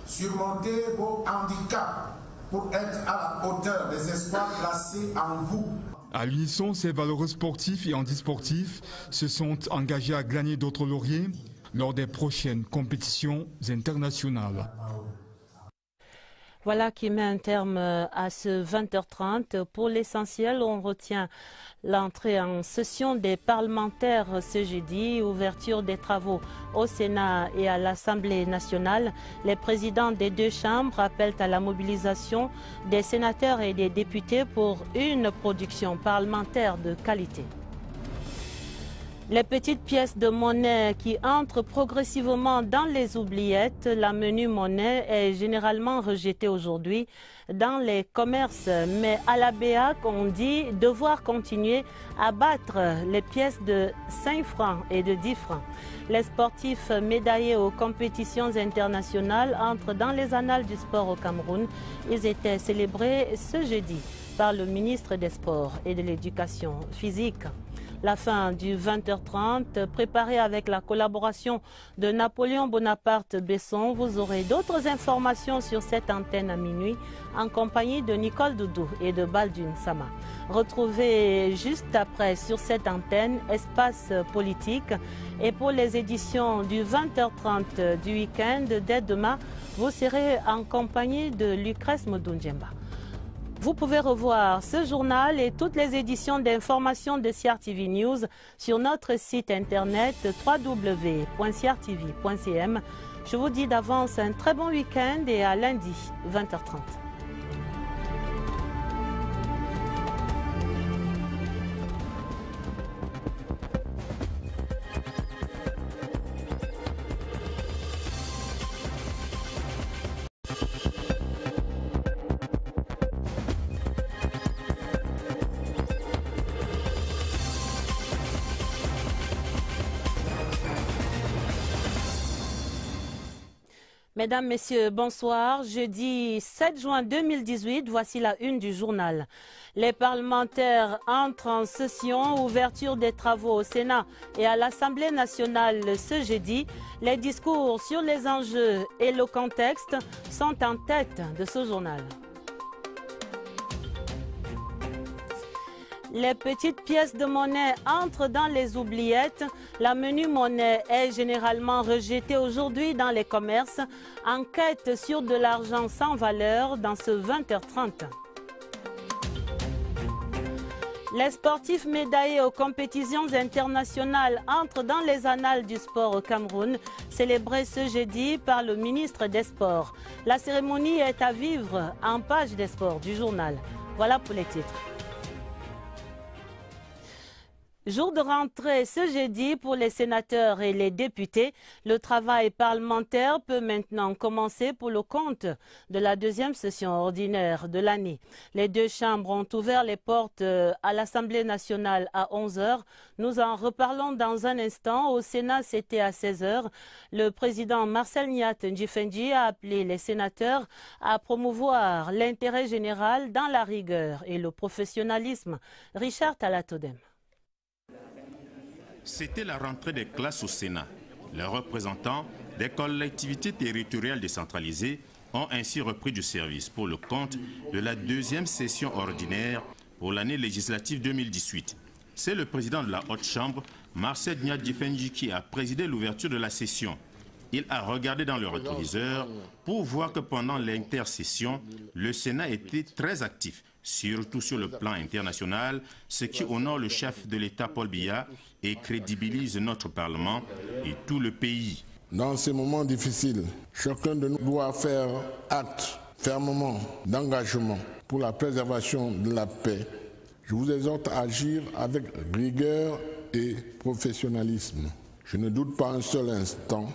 surmonté vos handicaps pour être à la hauteur des espoirs placés en vous. À l'unisson, ces valeureux sportifs et handisportifs se sont engagés à gagner d'autres lauriers lors des prochaines compétitions internationales. Voilà qui met un terme à ce 20h30. Pour l'essentiel, on retient l'entrée en session des parlementaires ce jeudi, ouverture des travaux au Sénat et à l'Assemblée nationale. Les présidents des 2 chambres appellent à la mobilisation des sénateurs et des députés pour une production parlementaire de qualité. Les petites pièces de monnaie qui entrent progressivement dans les oubliettes, la menue monnaie est généralement rejetée aujourd'hui dans les commerces. Mais à la BEAC, on dit devoir continuer à battre les pièces de 5 francs et de 10 francs. Les sportifs médaillés aux compétitions internationales entrent dans les annales du sport au Cameroun. Ils étaient célébrés ce jeudi par le ministre des Sports et de l'Éducation physique. La fin du 20h30, préparée avec la collaboration de Napoléon Bonaparte Besson. Vous aurez d'autres informations sur cette antenne à minuit en compagnie de Nicole Doudou et de Baldune Sama. Retrouvez juste après sur cette antenne Espace Politique. Et pour les éditions du 20h30 du week-end, dès demain, vous serez en compagnie de Lucrèce Modunjemba. Vous pouvez revoir ce journal et toutes les éditions d'information de CRTV News sur notre site internet www.crtv.cm. Je vous dis d'avance un très bon week-end et à lundi 20h30. Mesdames, Messieurs, bonsoir. Jeudi 7 juin 2018, voici la une du journal. Les parlementaires entrent en session, ouverture des travaux au Sénat et à l'Assemblée nationale ce jeudi. Les discours sur les enjeux et le contexte sont en tête de ce journal. Les petites pièces de monnaie entrent dans les oubliettes. La menue monnaie est généralement rejetée aujourd'hui dans les commerces. Enquête sur de l'argent sans valeur dans ce 20h30. Les sportifs médaillés aux compétitions internationales entrent dans les annales du sport au Cameroun, célébrés ce jeudi par le ministre des Sports. La cérémonie est à vivre en page des sports du journal. Voilà pour les titres. Jour de rentrée ce jeudi pour les sénateurs et les députés. Le travail parlementaire peut maintenant commencer pour le compte de la deuxième session ordinaire de l'année. Les deux chambres ont ouvert les portes à l'Assemblée nationale à 11h. Nous en reparlons dans un instant. Au Sénat, c'était à 16h. Le président Marcel Nyat Ndjifendi a appelé les sénateurs à promouvoir l'intérêt général dans la rigueur et le professionnalisme. Richard Talatodem. C'était la rentrée des classes au Sénat. Les représentants des collectivités territoriales décentralisées ont ainsi repris du service pour le compte de la deuxième session ordinaire pour l'année législative 2018. C'est le président de la Haute Chambre, Marcel Nyat Ndjifendi, qui a présidé l'ouverture de la session. Il a regardé dans le rétroviseur pour voir que pendant l'intersession, le Sénat était très actif, surtout sur le plan international, ce qui honore le chef de l'État Paul Biya et crédibilise notre Parlement et tout le pays. Dans ces moments difficiles, chacun de nous doit faire acte fermement d'engagement pour la préservation de la paix. Je vous exhorte à agir avec rigueur et professionnalisme. Je ne doute pas un seul instant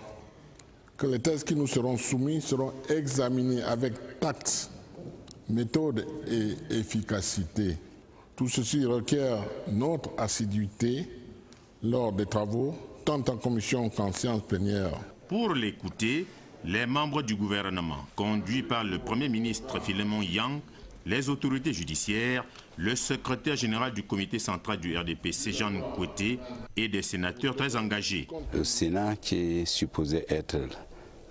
que les textes qui nous seront soumis seront examinés avec tact, méthode et efficacité. Tout ceci requiert notre assiduité lors des travaux, tant en commission qu'en séance plénière. Pour l'écouter, les membres du gouvernement, conduits par le Premier ministre Philemon Yang, les autorités judiciaires, le secrétaire général du comité central du RDP, Sejan Kouete, et des sénateurs très engagés. Le Sénat, qui est supposé être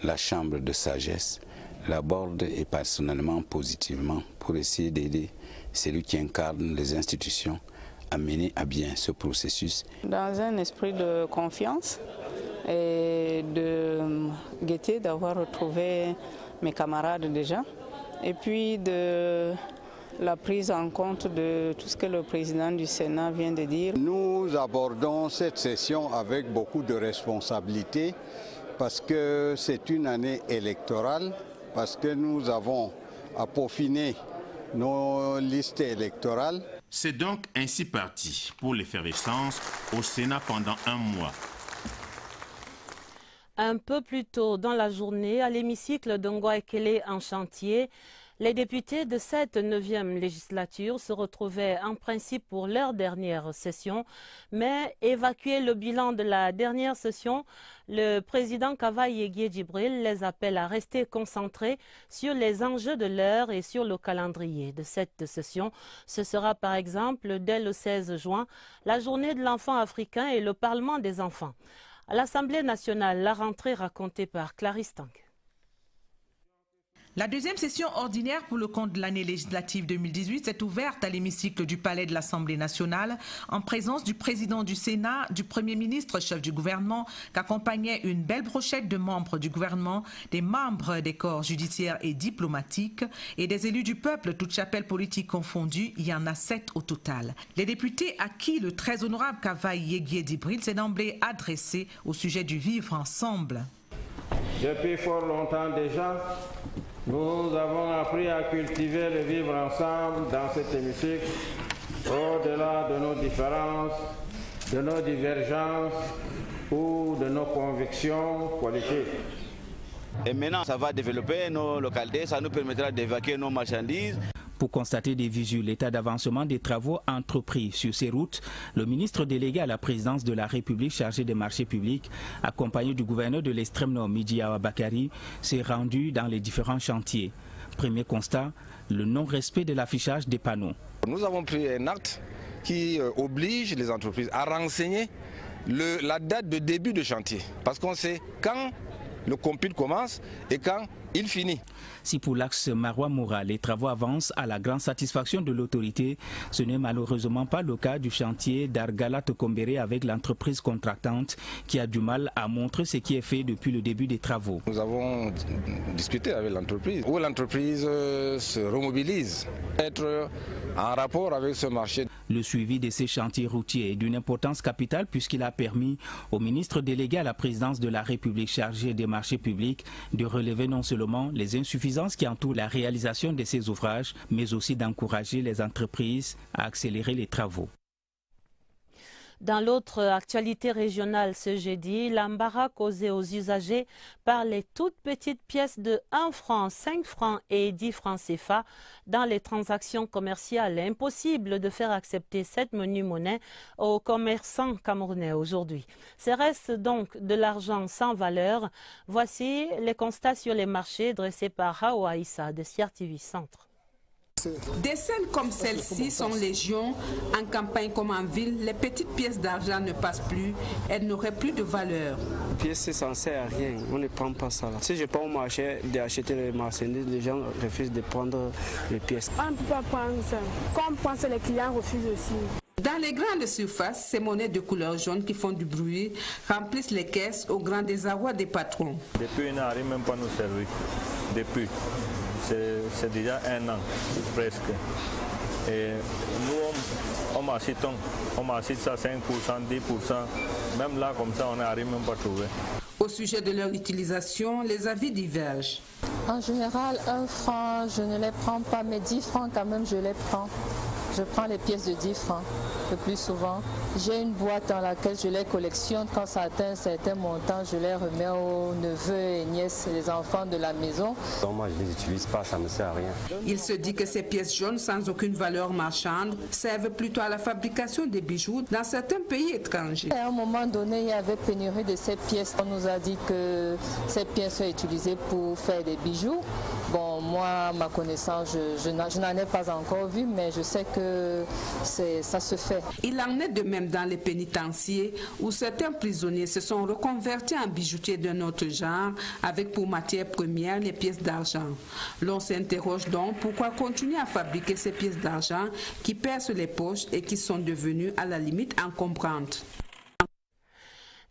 la chambre de sagesse, l'aborde et personnellement positivement pour essayer d'aider celui qui incarne les institutions à mener à bien ce processus. Dans un esprit de confiance et de gaieté d'avoir retrouvé mes camarades déjà, et puis de la prise en compte de tout ce que le président du Sénat vient de dire. Nous abordons cette session avec beaucoup de responsabilité parce que c'est une année électorale, parce que nous avons à peaufiner nos listes électorales. C'est donc ainsi parti pour l'effervescence au Sénat pendant un mois. Un peu plus tôt dans la journée, à l'hémicycle de Ngwa-Ekele en chantier, les députés de cette 9e législature se retrouvaient en principe pour leur dernière session, mais évacuer le bilan de la dernière session, le président Kavaï Yeguie Djibril les appelle à rester concentrés sur les enjeux de l'heure et sur le calendrier de cette session. Ce sera par exemple, dès le 16 juin, la journée de l'enfant africain et le Parlement des enfants. À l'Assemblée nationale, la rentrée racontée par Clarisse Tank. La deuxième session ordinaire pour le compte de l'année législative 2018 s'est ouverte à l'hémicycle du Palais de l'Assemblée nationale en présence du président du Sénat, du Premier ministre, chef du gouvernement, qu'accompagnait une belle brochette de membres du gouvernement, des membres des corps judiciaires et diplomatiques et des élus du peuple, toutes chapelles politiques confondues. Il y en a 7 au total. Les députés à qui le très honorable Kavaï Yeguie Djibril s'est d'emblée adressé au sujet du vivre ensemble. Depuis fort longtemps déjà, nous avons appris à cultiver le vivre ensemble dans cet hémicycle, au-delà de nos différences, de nos divergences ou de nos convictions politiques. Et maintenant, ça va développer nos localités, ça nous permettra d'évacuer nos marchandises. Pour constater des visu l'état d'avancement des travaux entrepris sur ces routes, le ministre délégué à la présidence de la République chargé des marchés publics, accompagné du gouverneur de l'extrême nord Midi Awa Bakari, s'est rendu dans les différents chantiers. Premier constat, le non-respect de l'affichage des panneaux. Nous avons pris un acte qui oblige les entreprises à renseigner la date de début de chantier, parce qu'on sait quand le compute commence et quand il finit. Si pour l'axe Marois-Moura, les travaux avancent à la grande satisfaction de l'autorité, ce n'est malheureusement pas le cas du chantier d'Argalat-Kombéré avec l'entreprise contractante qui a du mal à montrer ce qui est fait depuis le début des travaux. Nous avons discuté avec l'entreprise, où l'entreprise se remobilise, être en rapport avec ce marché. Le suivi de ces chantiers routiers est d'une importance capitale puisqu'il a permis au ministre délégué à la présidence de la République chargé des marchés publics de relever non seulement les insuffisances qui entourent la réalisation de ces ouvrages, mais aussi d'encourager les entreprises à accélérer les travaux. Dans l'autre actualité régionale ce jeudi, l'embarras causé aux usagers par les toutes petites pièces de 1 franc, 5 francs et 10 francs CFA dans les transactions commerciales. Impossible de faire accepter cette menue monnaie aux commerçants camerounais aujourd'hui. Ce reste donc de l'argent sans valeur. Voici les constats sur les marchés dressés par Hawa Issa de Sierre TV Centre. Des scènes comme celle-ci sont légion. En campagne comme en ville, les petites pièces d'argent ne passent plus. Elles n'auraient plus de valeur. Les pièces, ça ne sert à rien. On ne prend pas ça. Là. Si je pars au marché d'acheter les marchandises, les gens refusent de prendre les pièces. On ne peut pas prendre ça. Comme on pense, les clients refusent aussi. Dans les grandes surfaces, ces monnaies de couleur jaune qui font du bruit remplissent les caisses au grand désarroi des patrons. Depuis, ils n'arrivent même pas à nous servir. Depuis. C'est déjà 1 an, presque. Et nous, on m'achète ça 5%, 10%. Même là, comme ça, on n'arrive même pas à trouver. Au sujet de leur utilisation, les avis divergent. En général, 1 franc, je ne les prends pas, mais 10 francs quand même, je les prends. Je prends les pièces de 10 francs le plus souvent. J'ai une boîte dans laquelle je les collectionne. Quand ça atteint un certain montant, je les remets aux neveux et nièces, les enfants de la maison. Donc moi, je ne les utilise pas, ça ne sert à rien. Il se dit que ces pièces jaunes sans aucune valeur marchande servent plutôt à la fabrication des bijoux dans certains pays étrangers. À un moment donné, il y avait pénurie de ces pièces. On nous a dit que ces pièces sont utilisées pour faire des bijoux. Bon, moi, à ma connaissance, je n'en ai pas encore vu, mais je sais que ça se fait. Il en est de même dans les pénitenciers où certains prisonniers se sont reconvertis en bijoutiers d'un autre genre avec pour matière première les pièces d'argent. L'on s'interroge donc pourquoi continuer à fabriquer ces pièces d'argent qui percent les poches et qui sont devenues à la limite encombrantes.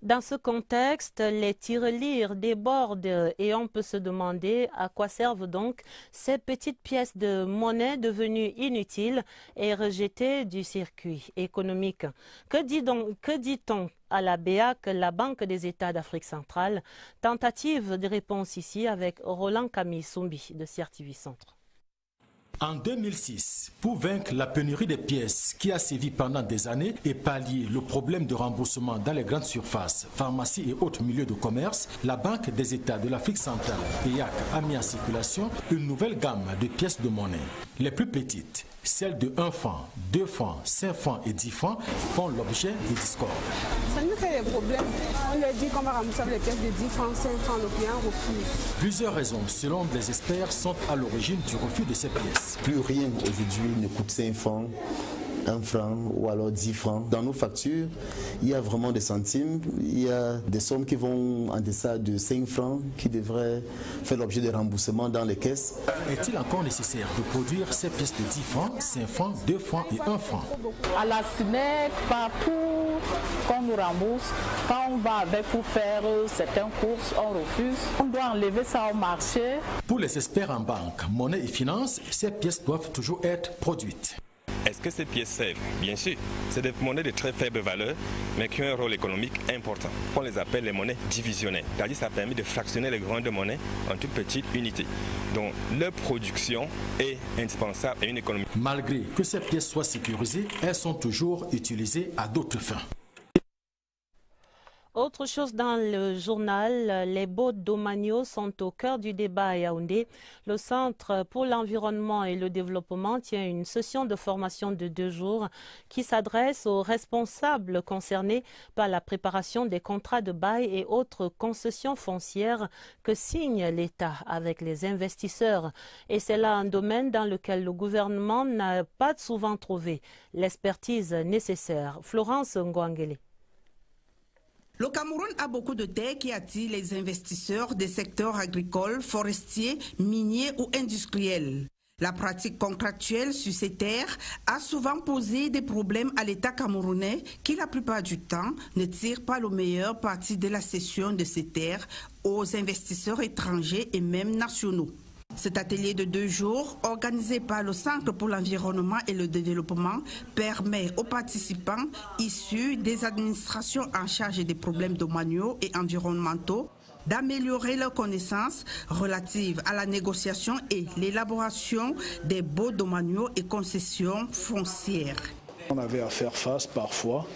Dans ce contexte, les tirelires débordent et on peut se demander à quoi servent donc ces petites pièces de monnaie devenues inutiles et rejetées du circuit économique. Que dit-on à la BEAC, la Banque des États d'Afrique centrale? Tentative de réponse ici avec Roland Camille Soumbi de Sierre TV Centre. En 2006, pour vaincre la pénurie des pièces qui a sévi pendant des années et pallier le problème de remboursement dans les grandes surfaces, pharmacies et autres milieux de commerce, la Banque des États de l'Afrique centrale, BEAC, a mis en circulation une nouvelle gamme de pièces de monnaie. Les plus petites, celles de 1 franc, 2 francs, 5 francs et 10 francs, font l'objet de discordes. Ça nous fait des problèmes. On leur dit qu'on va rembourser les pièces de 10 francs, 5 francs, le client refuse. Plusieurs raisons, selon les experts, sont à l'origine du refus de ces pièces. Plus rien aujourd'hui ne coûte 5 francs, 1 franc ou alors 10 francs. Dans nos factures, il y a vraiment des centimes, il y a des sommes qui vont en deçà de 5 francs qui devraient faire l'objet de remboursement dans les caisses. Est-il encore nécessaire de produire ces pièces de 10 francs, 5 francs, 2 francs et 1 franc? À la SNEC, partout qu'on nous rembourse, quand on va avec pour faire certaines courses, on refuse. On doit enlever ça au marché. Pour les experts en banque, monnaie et finance, ces pièces doivent toujours être produites. Est-ce que ces pièces servent? Bien sûr. C'est des monnaies de très faible valeur, mais qui ont un rôle économique important. On les appelle les monnaies divisionnaires. C'est-à-dire que ça permet de fractionner les grandes monnaies en toutes petites unités. Donc leur production est indispensable à une économie. Malgré que ces pièces soient sécurisées, elles sont toujours utilisées à d'autres fins. Autre chose dans le journal, les baux domaniaux sont au cœur du débat à Yaoundé. Le Centre pour l'environnement et le développement tient une session de formation de 2 jours qui s'adresse aux responsables concernés par la préparation des contrats de bail et autres concessions foncières que signe l'État avec les investisseurs. Et c'est là un domaine dans lequel le gouvernement n'a pas souvent trouvé l'expertise nécessaire. Florence Ngouangele. Le Cameroun a beaucoup de terres qui attirent les investisseurs des secteurs agricoles, forestiers, miniers ou industriels. La pratique contractuelle sur ces terres a souvent posé des problèmes à l'État camerounais qui, la plupart du temps, ne tire pas le meilleur parti de la cession de ces terres aux investisseurs étrangers et même nationaux. Cet atelier de 2 jours, organisé par le Centre pour l'environnement et le développement, permet aux participants issus des administrations en charge des problèmes domaniaux et environnementaux d'améliorer leurs connaissances relatives à la négociation et l'élaboration des baux domaniaux et concessions foncières. On avait à faire face parfois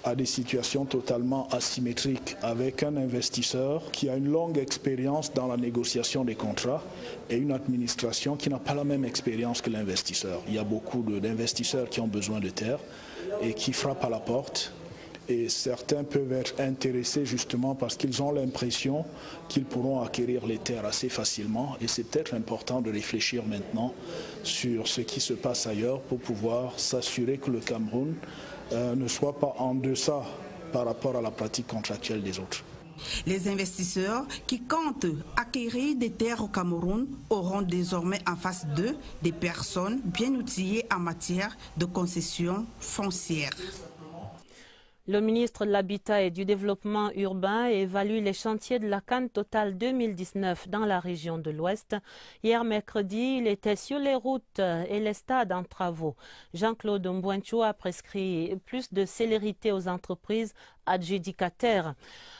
à des situations totalement asymétriques avec un investisseur qui a une longue expérience dans la négociation des contrats et une administration qui n'a pas la même expérience que l'investisseur. Il y a beaucoup d'investisseurs qui ont besoin de terres et qui frappent à la porte. Et certains peuvent être intéressés justement parce qu'ils ont l'impression qu'ils pourront acquérir les terres assez facilement. Et c'est peut-être important de réfléchir maintenant sur ce qui se passe ailleurs pour pouvoir s'assurer que le Cameroun ne soit pas en deçà par rapport à la pratique contractuelle des autres. Les investisseurs qui comptent acquérir des terres au Cameroun auront désormais en face d'eux des personnes bien outillées en matière de concessions foncières. Le ministre de l'Habitat et du Développement urbain évalue les chantiers de la Cannes Total 2019 dans la région de l'Ouest. Hier mercredi, il était sur les routes et les stades en travaux. Jean-Claude Mbouenchou a prescrit plus de célérité aux entreprises adjudicataires.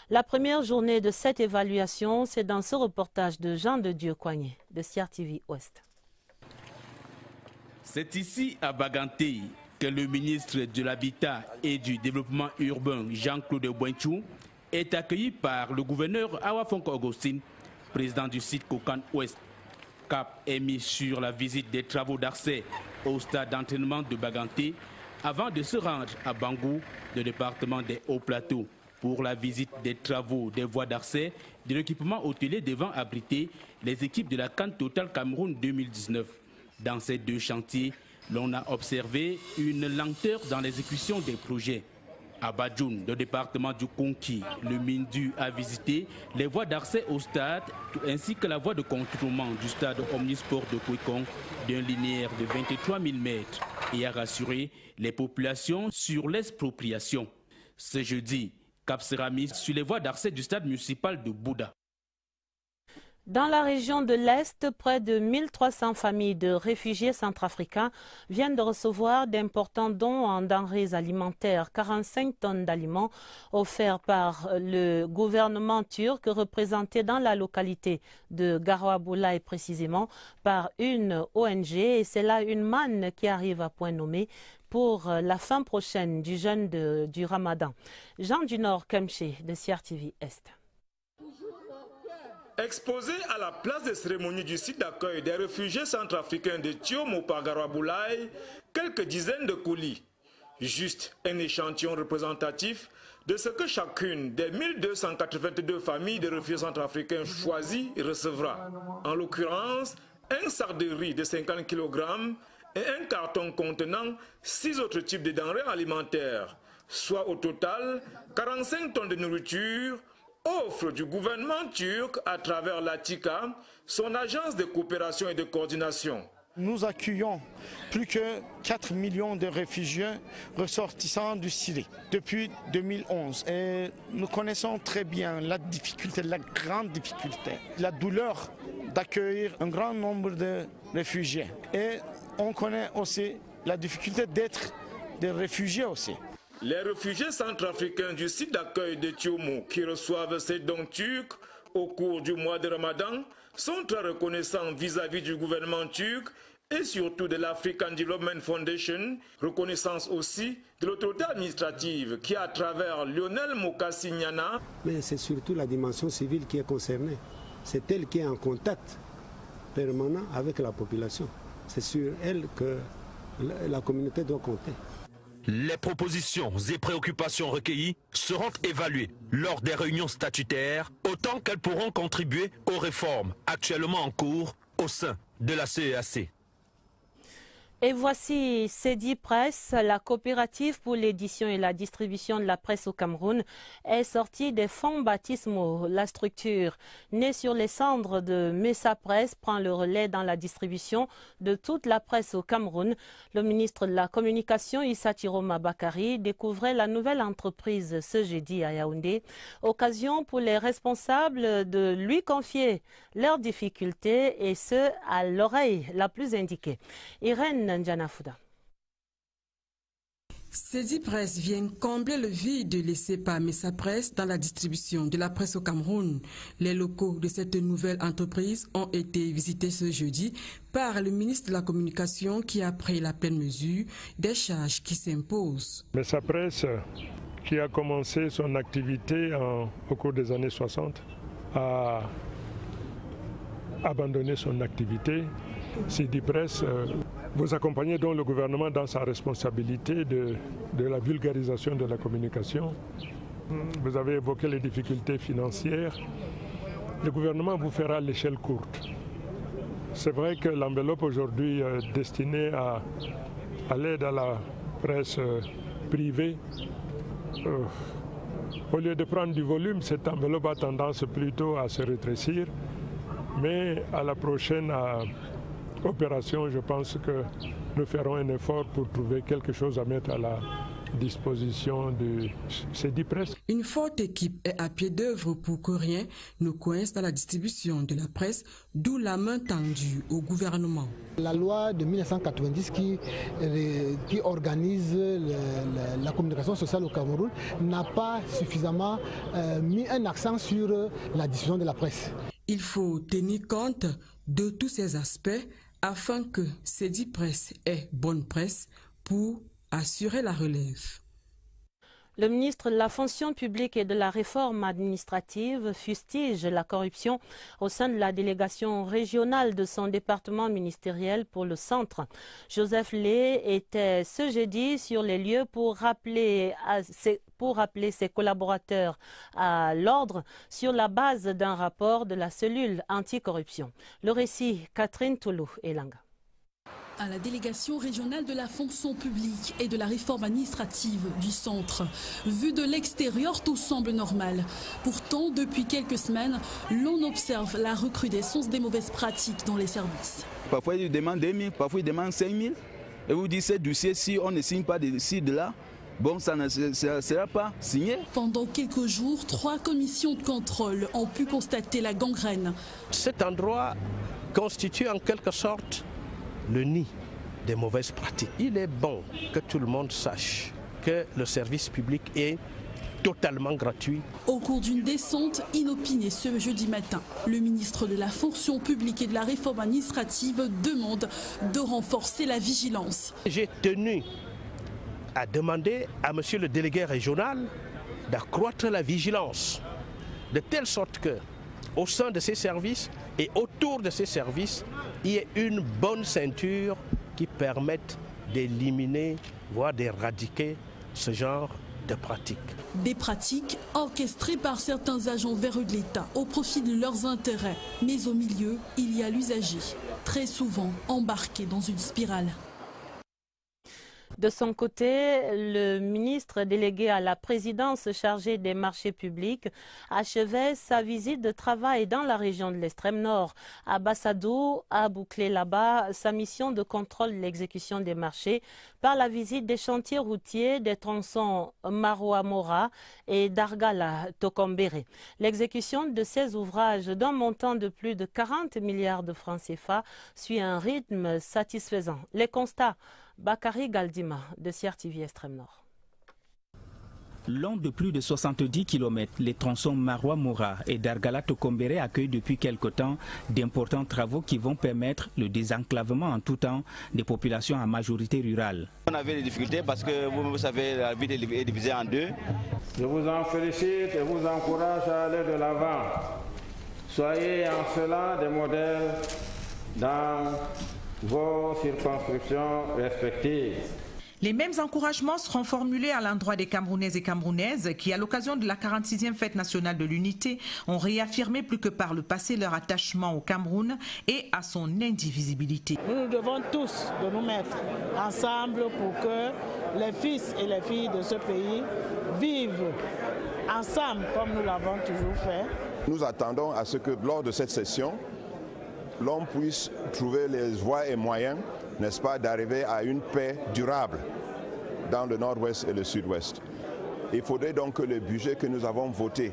La première journée de cette évaluation, c'est dans ce reportage de Jean de Dieu Coignet de CRTV Ouest. C'est ici à Baganté que le ministre de l'Habitat et du Développement urbain, Jean-Claude Mbouenchou, est accueilli par le gouverneur Awa Fonko Augustine, président du site Kokan Ouest. Cap est mis sur la visite des travaux d'accès au stade d'entraînement de Baganté avant de se rendre à Bangou, le département des Hauts-Plateaux, pour la visite des travaux des voies d'accès de l'équipement hôtelier devant abriter les équipes de la Cannes Total Cameroun 2019. Dans ces 2 chantiers, l'on a observé une lenteur dans l'exécution des projets. À Badjoun, le département du Konki, le Mindu a visité les voies d'accès au stade ainsi que la voie de contournement du stade Omnisport de Kwekong d'un linéaire de 23 000 mètres et a rassuré les populations sur l'expropriation. Ce jeudi, cap sera mis sur les voies d'accès du stade municipal de Bouddha. Dans la région de l'Est, près de 1300 familles de réfugiés centrafricains viennent de recevoir d'importants dons en denrées alimentaires. 45 tonnes d'aliments offerts par le gouvernement turc, représenté dans la localité de Garoua-Boulaye précisément par une ONG. Et c'est là une manne qui arrive à point nommé pour la fin prochaine du jeûne du Ramadan. Jean du Nord Kemché de CRTV Est. Exposé à la place de cérémonie du site d'accueil des réfugiés centrafricains de Tiomo par Garoua-Boulaye, quelques dizaines de colis. Juste un échantillon représentatif de ce que chacune des 1282 familles de réfugiés centrafricains choisis recevra. En l'occurrence, un sac de riz de 50 kg et un carton contenant 6 autres types de denrées alimentaires, soit au total 45 tonnes de nourriture, offre du gouvernement turc à travers l'ATICA, son agence de coopération et de coordination. Nous accueillons plus que 4 millions de réfugiés ressortissants du Syrie depuis 2011. Et nous connaissons très bien la difficulté, la grande difficulté, la douleur d'accueillir un grand nombre de réfugiés. Et on connaît aussi la difficulté d'être des réfugiés aussi. Les réfugiés centrafricains du site d'accueil de Tiomo qui reçoivent ces dons turcs au cours du mois de Ramadan sont très reconnaissants vis-à-vis du gouvernement turc et surtout de l'African Development Foundation, reconnaissance aussi de l'autorité administrative qui, à travers Lionel Mokasignana... Mais c'est surtout la dimension civile qui est concernée. C'est elle qui est en contact permanent avec la population. C'est sur elle que la communauté doit compter. Les propositions et préoccupations recueillies seront évaluées lors des réunions statutaires, autant qu'elles pourront contribuer aux réformes actuellement en cours au sein de la CEAC. Et voici Cedi Presse, la coopérative pour l'édition et la distribution de la presse au Cameroun, est sortie des fonds baptismaux. La structure, née sur les cendres de Messa Presse, prend le relais dans la distribution de toute la presse au Cameroun. Le ministre de la Communication, Issa Tiroma Bakari, découvrait la nouvelle entreprise ce jeudi à Yaoundé. Occasion pour les responsables de lui confier leurs difficultés et ce, à l'oreille la plus indiquée. Irène Ndjanafouda. Cedi Presse vient combler le vide laissé par Messa Presse dans la distribution de la presse au Cameroun. Les locaux de cette nouvelle entreprise ont été visités ce jeudi par le ministre de la Communication qui a pris la pleine mesure des charges qui s'imposent. Messa Presse, qui a commencé son activité au cours des années 60, a abandonné son activité. Cedi Presse vous accompagnez donc le gouvernement dans sa responsabilité de la vulgarisation de la communication. Vous avez évoqué les difficultés financières. Le gouvernement vous fera l'échelle courte. C'est vrai que l'enveloppe aujourd'hui destinée à l'aide à la presse privée, au lieu de prendre du volume, cette enveloppe a tendance plutôt à se rétrécir. Mais à la prochaine opération, je pense que nous ferons un effort pour trouver quelque chose à mettre à la disposition de Cedi Presse. Une forte équipe est à pied d'œuvre pour que rien ne coince dans la distribution de la presse, d'où la main tendue au gouvernement. La loi de 1990 qui organise la communication sociale au Cameroun n'a pas suffisamment mis un accent sur la diffusion de la presse. Il faut tenir compte de tous ces aspects afin que Cedi Presse ait bonne presse pour assurer la relève. Le ministre de la fonction publique et de la réforme administrative fustige la corruption au sein de la délégation régionale de son département ministériel pour le centre. Joseph Lé était ce jeudi sur les lieux pour rappeler ses collaborateurs à l'ordre sur la base d'un rapport de la cellule anticorruption. Le récit, Catherine Toulou-Elanga. À la délégation régionale de la fonction publique et de la réforme administrative du centre. Vu de l'extérieur, tout semble normal. Pourtant, depuis quelques semaines, l'on observe la recrudescence des mauvaises pratiques dans les services. Parfois, ils demandent 2 000, parfois ils demandent 5 000. Et vous dites, ce dossier, si on ne signe pas de ci, de là, bon, ça ne sera pas signé. Pendant quelques jours, 3 commissions de contrôle ont pu constater la gangrène. Cet endroit constitue en quelque sorte le nid des mauvaises pratiques. Il est bon que tout le monde sache que le service public est totalement gratuit. Au cours d'une descente inopinée ce jeudi matin, le ministre de la fonction publique et de la réforme administrative demande de renforcer la vigilance. J'ai tenu à demander à monsieur le délégué régional d'accroître la vigilance, de telle sorte que, au sein de ces services et autour de ces services, il y ait une bonne ceinture qui permette d'éliminer, voire d'éradiquer ce genre de pratiques. Des pratiques orchestrées par certains agents véreux de l'État au profit de leurs intérêts. Mais au milieu, il y a l'usager, très souvent embarqué dans une spirale. De son côté, le ministre délégué à la présidence chargé des marchés publics achevait sa visite de travail dans la région de l'extrême nord. Abassadou a bouclé là-bas sa mission de contrôle de l'exécution des marchés par la visite des chantiers routiers des tronçons Maroua Mora et Dargala Tokombéré. L'exécution de ces ouvrages d'un montant de plus de 40 milliards de francs CFA suit un rythme satisfaisant. Les constats, Bakary Galdima de CRTV Extrême Nord. Long de plus de 70 km, les tronçons Maroua Mora et Dargala Tokombéré accueillent depuis quelque temps d'importants travaux qui vont permettre le désenclavement en tout temps des populations à majorité rurale. On avait des difficultés parce que vous savez, la ville est divisée en deux. Je vous en félicite et vous encourage à aller de l'avant. Soyez en cela des modèles dans vos circonscriptions respectives. Les mêmes encouragements seront formulés à l'endroit des Camerounais et Camerounaises qui, à l'occasion de la 46e fête nationale de l'unité, ont réaffirmé plus que par le passé leur attachement au Cameroun et à son indivisibilité. Nous devons tous de nous mettre ensemble pour que les fils et les filles de ce pays vivent ensemble comme nous l'avons toujours fait. Nous attendons à ce que lors de cette session, l'on puisse trouver les voies et moyens, n'est-ce pas, d'arriver à une paix durable dans le nord-ouest et le sud-ouest. Il faudrait donc que le budget que nous avons voté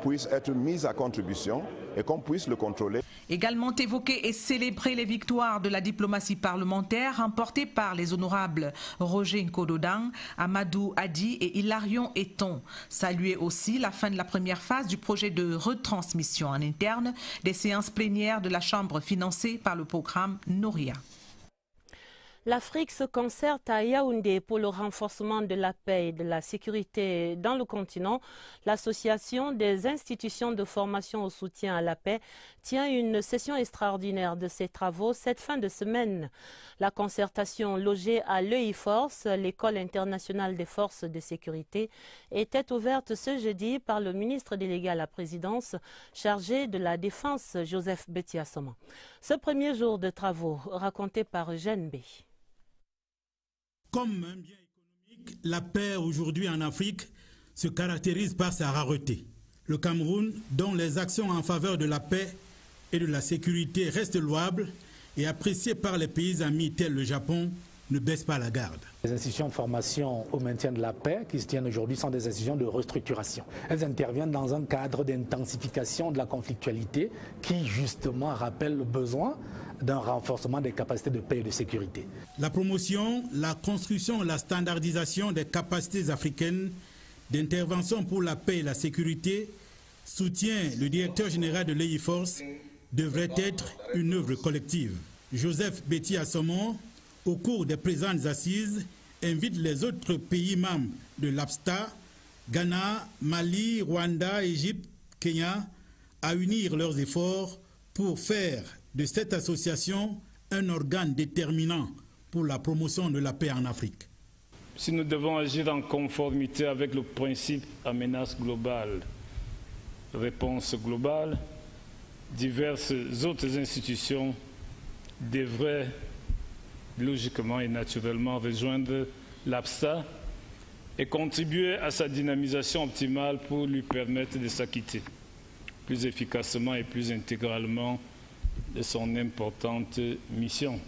puisse être mis à contribution et qu'on puisse le contrôler. Également évoquer et célébrer les victoires de la diplomatie parlementaire remportées par les honorables Roger Nkododan, Amadou Hadi et Hilarion Eton. Saluer aussi la fin de la première phase du projet de retransmission en interne des séances plénières de la Chambre financées par le programme Nouria. L'Afrique se concerte à Yaoundé pour le renforcement de la paix et de la sécurité dans le continent. L'Association des institutions de formation au soutien à la paix tient une session extraordinaire de ses travaux cette fin de semaine. La concertation logée à l'EI-Force, l'École internationale des forces de sécurité, était ouverte ce jeudi par le ministre délégué à la présidence chargé de la défense, Joseph Betiassoma. Ce premier jour de travaux, raconté par Eugène B. Comme un bien économique, la paix aujourd'hui en Afrique se caractérise par sa rareté. Le Cameroun, dont les actions en faveur de la paix et de la sécurité restent louables et appréciées par les pays amis tels le Japon, ne baisse pas la garde. Les institutions de formation au maintien de la paix qui se tiennent aujourd'hui sont des institutions de restructuration. Elles interviennent dans un cadre d'intensification de la conflictualité qui justement rappelle le besoin d'un renforcement des capacités de paix et de sécurité. La promotion, la construction et la standardisation des capacités africaines d'intervention pour la paix et la sécurité, soutient le directeur général de l'EI-Force, devrait être une œuvre collective. Joseph Betiassoma, au cours des présentes assises, invite les autres pays membres de l'APSTA, Ghana, Mali, Rwanda, Égypte, Kenya, à unir leurs efforts pour faire de cette association un organe déterminant pour la promotion de la paix en Afrique. Si nous devons agir en conformité avec le principe à menace globale, réponse globale, diverses autres institutions devraient logiquement et naturellement rejoindre l'APSTA et contribuer à sa dynamisation optimale pour lui permettre de s'acquitter plus efficacement et plus intégralement de son importante mission.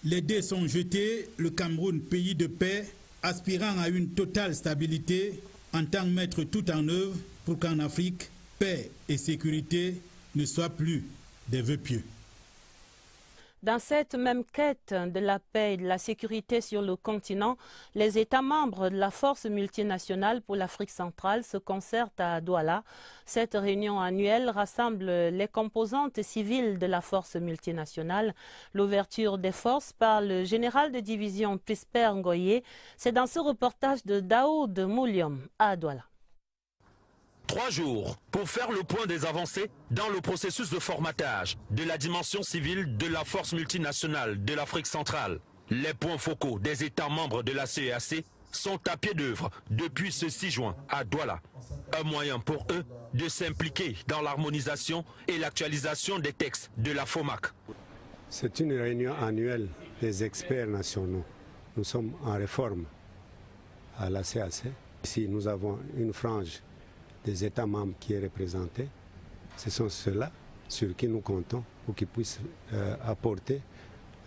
Les dés sont jetés, le Cameroun, pays de paix, aspirant à une totale stabilité, entend mettre tout en œuvre pour qu'en Afrique, paix et sécurité ne soient plus des vœux pieux. Dans cette même quête de la paix et de la sécurité sur le continent, les États membres de la Force multinationale pour l'Afrique centrale se concertent à Douala. Cette réunion annuelle rassemble les composantes civiles de la Force multinationale. L'ouverture des forces par le général de division Prisper Ngoye, c'est dans ce reportage de Daoud Moulium à Douala. 3 jours pour faire le point des avancées dans le processus de formatage de la dimension civile de la force multinationale de l'Afrique centrale. Les points focaux des États membres de la CEAC sont à pied d'œuvre depuis ce 6 juin à Douala. Un moyen pour eux de s'impliquer dans l'harmonisation et l'actualisation des textes de la FOMAC. C'est une réunion annuelle des experts nationaux. Nous sommes en réforme à la CEAC. Ici, nous avons une frange des États membres qui est représenté. Ce sont ceux-là sur qui nous comptons pour qu'ils puissent apporter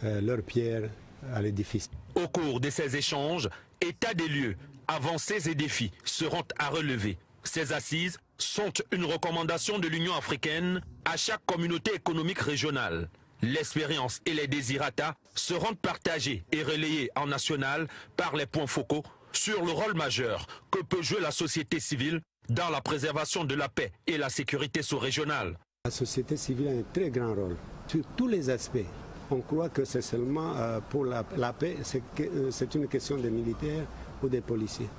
leur pierre à l'édifice. Au cours de ces échanges, état des lieux, avancées et défis seront à relever. Ces assises sont une recommandation de l'Union africaine à chaque communauté économique régionale. L'expérience et les désirata seront partagés et relayés en national par les points focaux sur le rôle majeur que peut jouer la société civile dans la préservation de la paix et la sécurité sous-régionale. La société civile a un très grand rôle sur tous les aspects. On croit que c'est seulement pour la paix, c'est une question des militaires ou des policiers.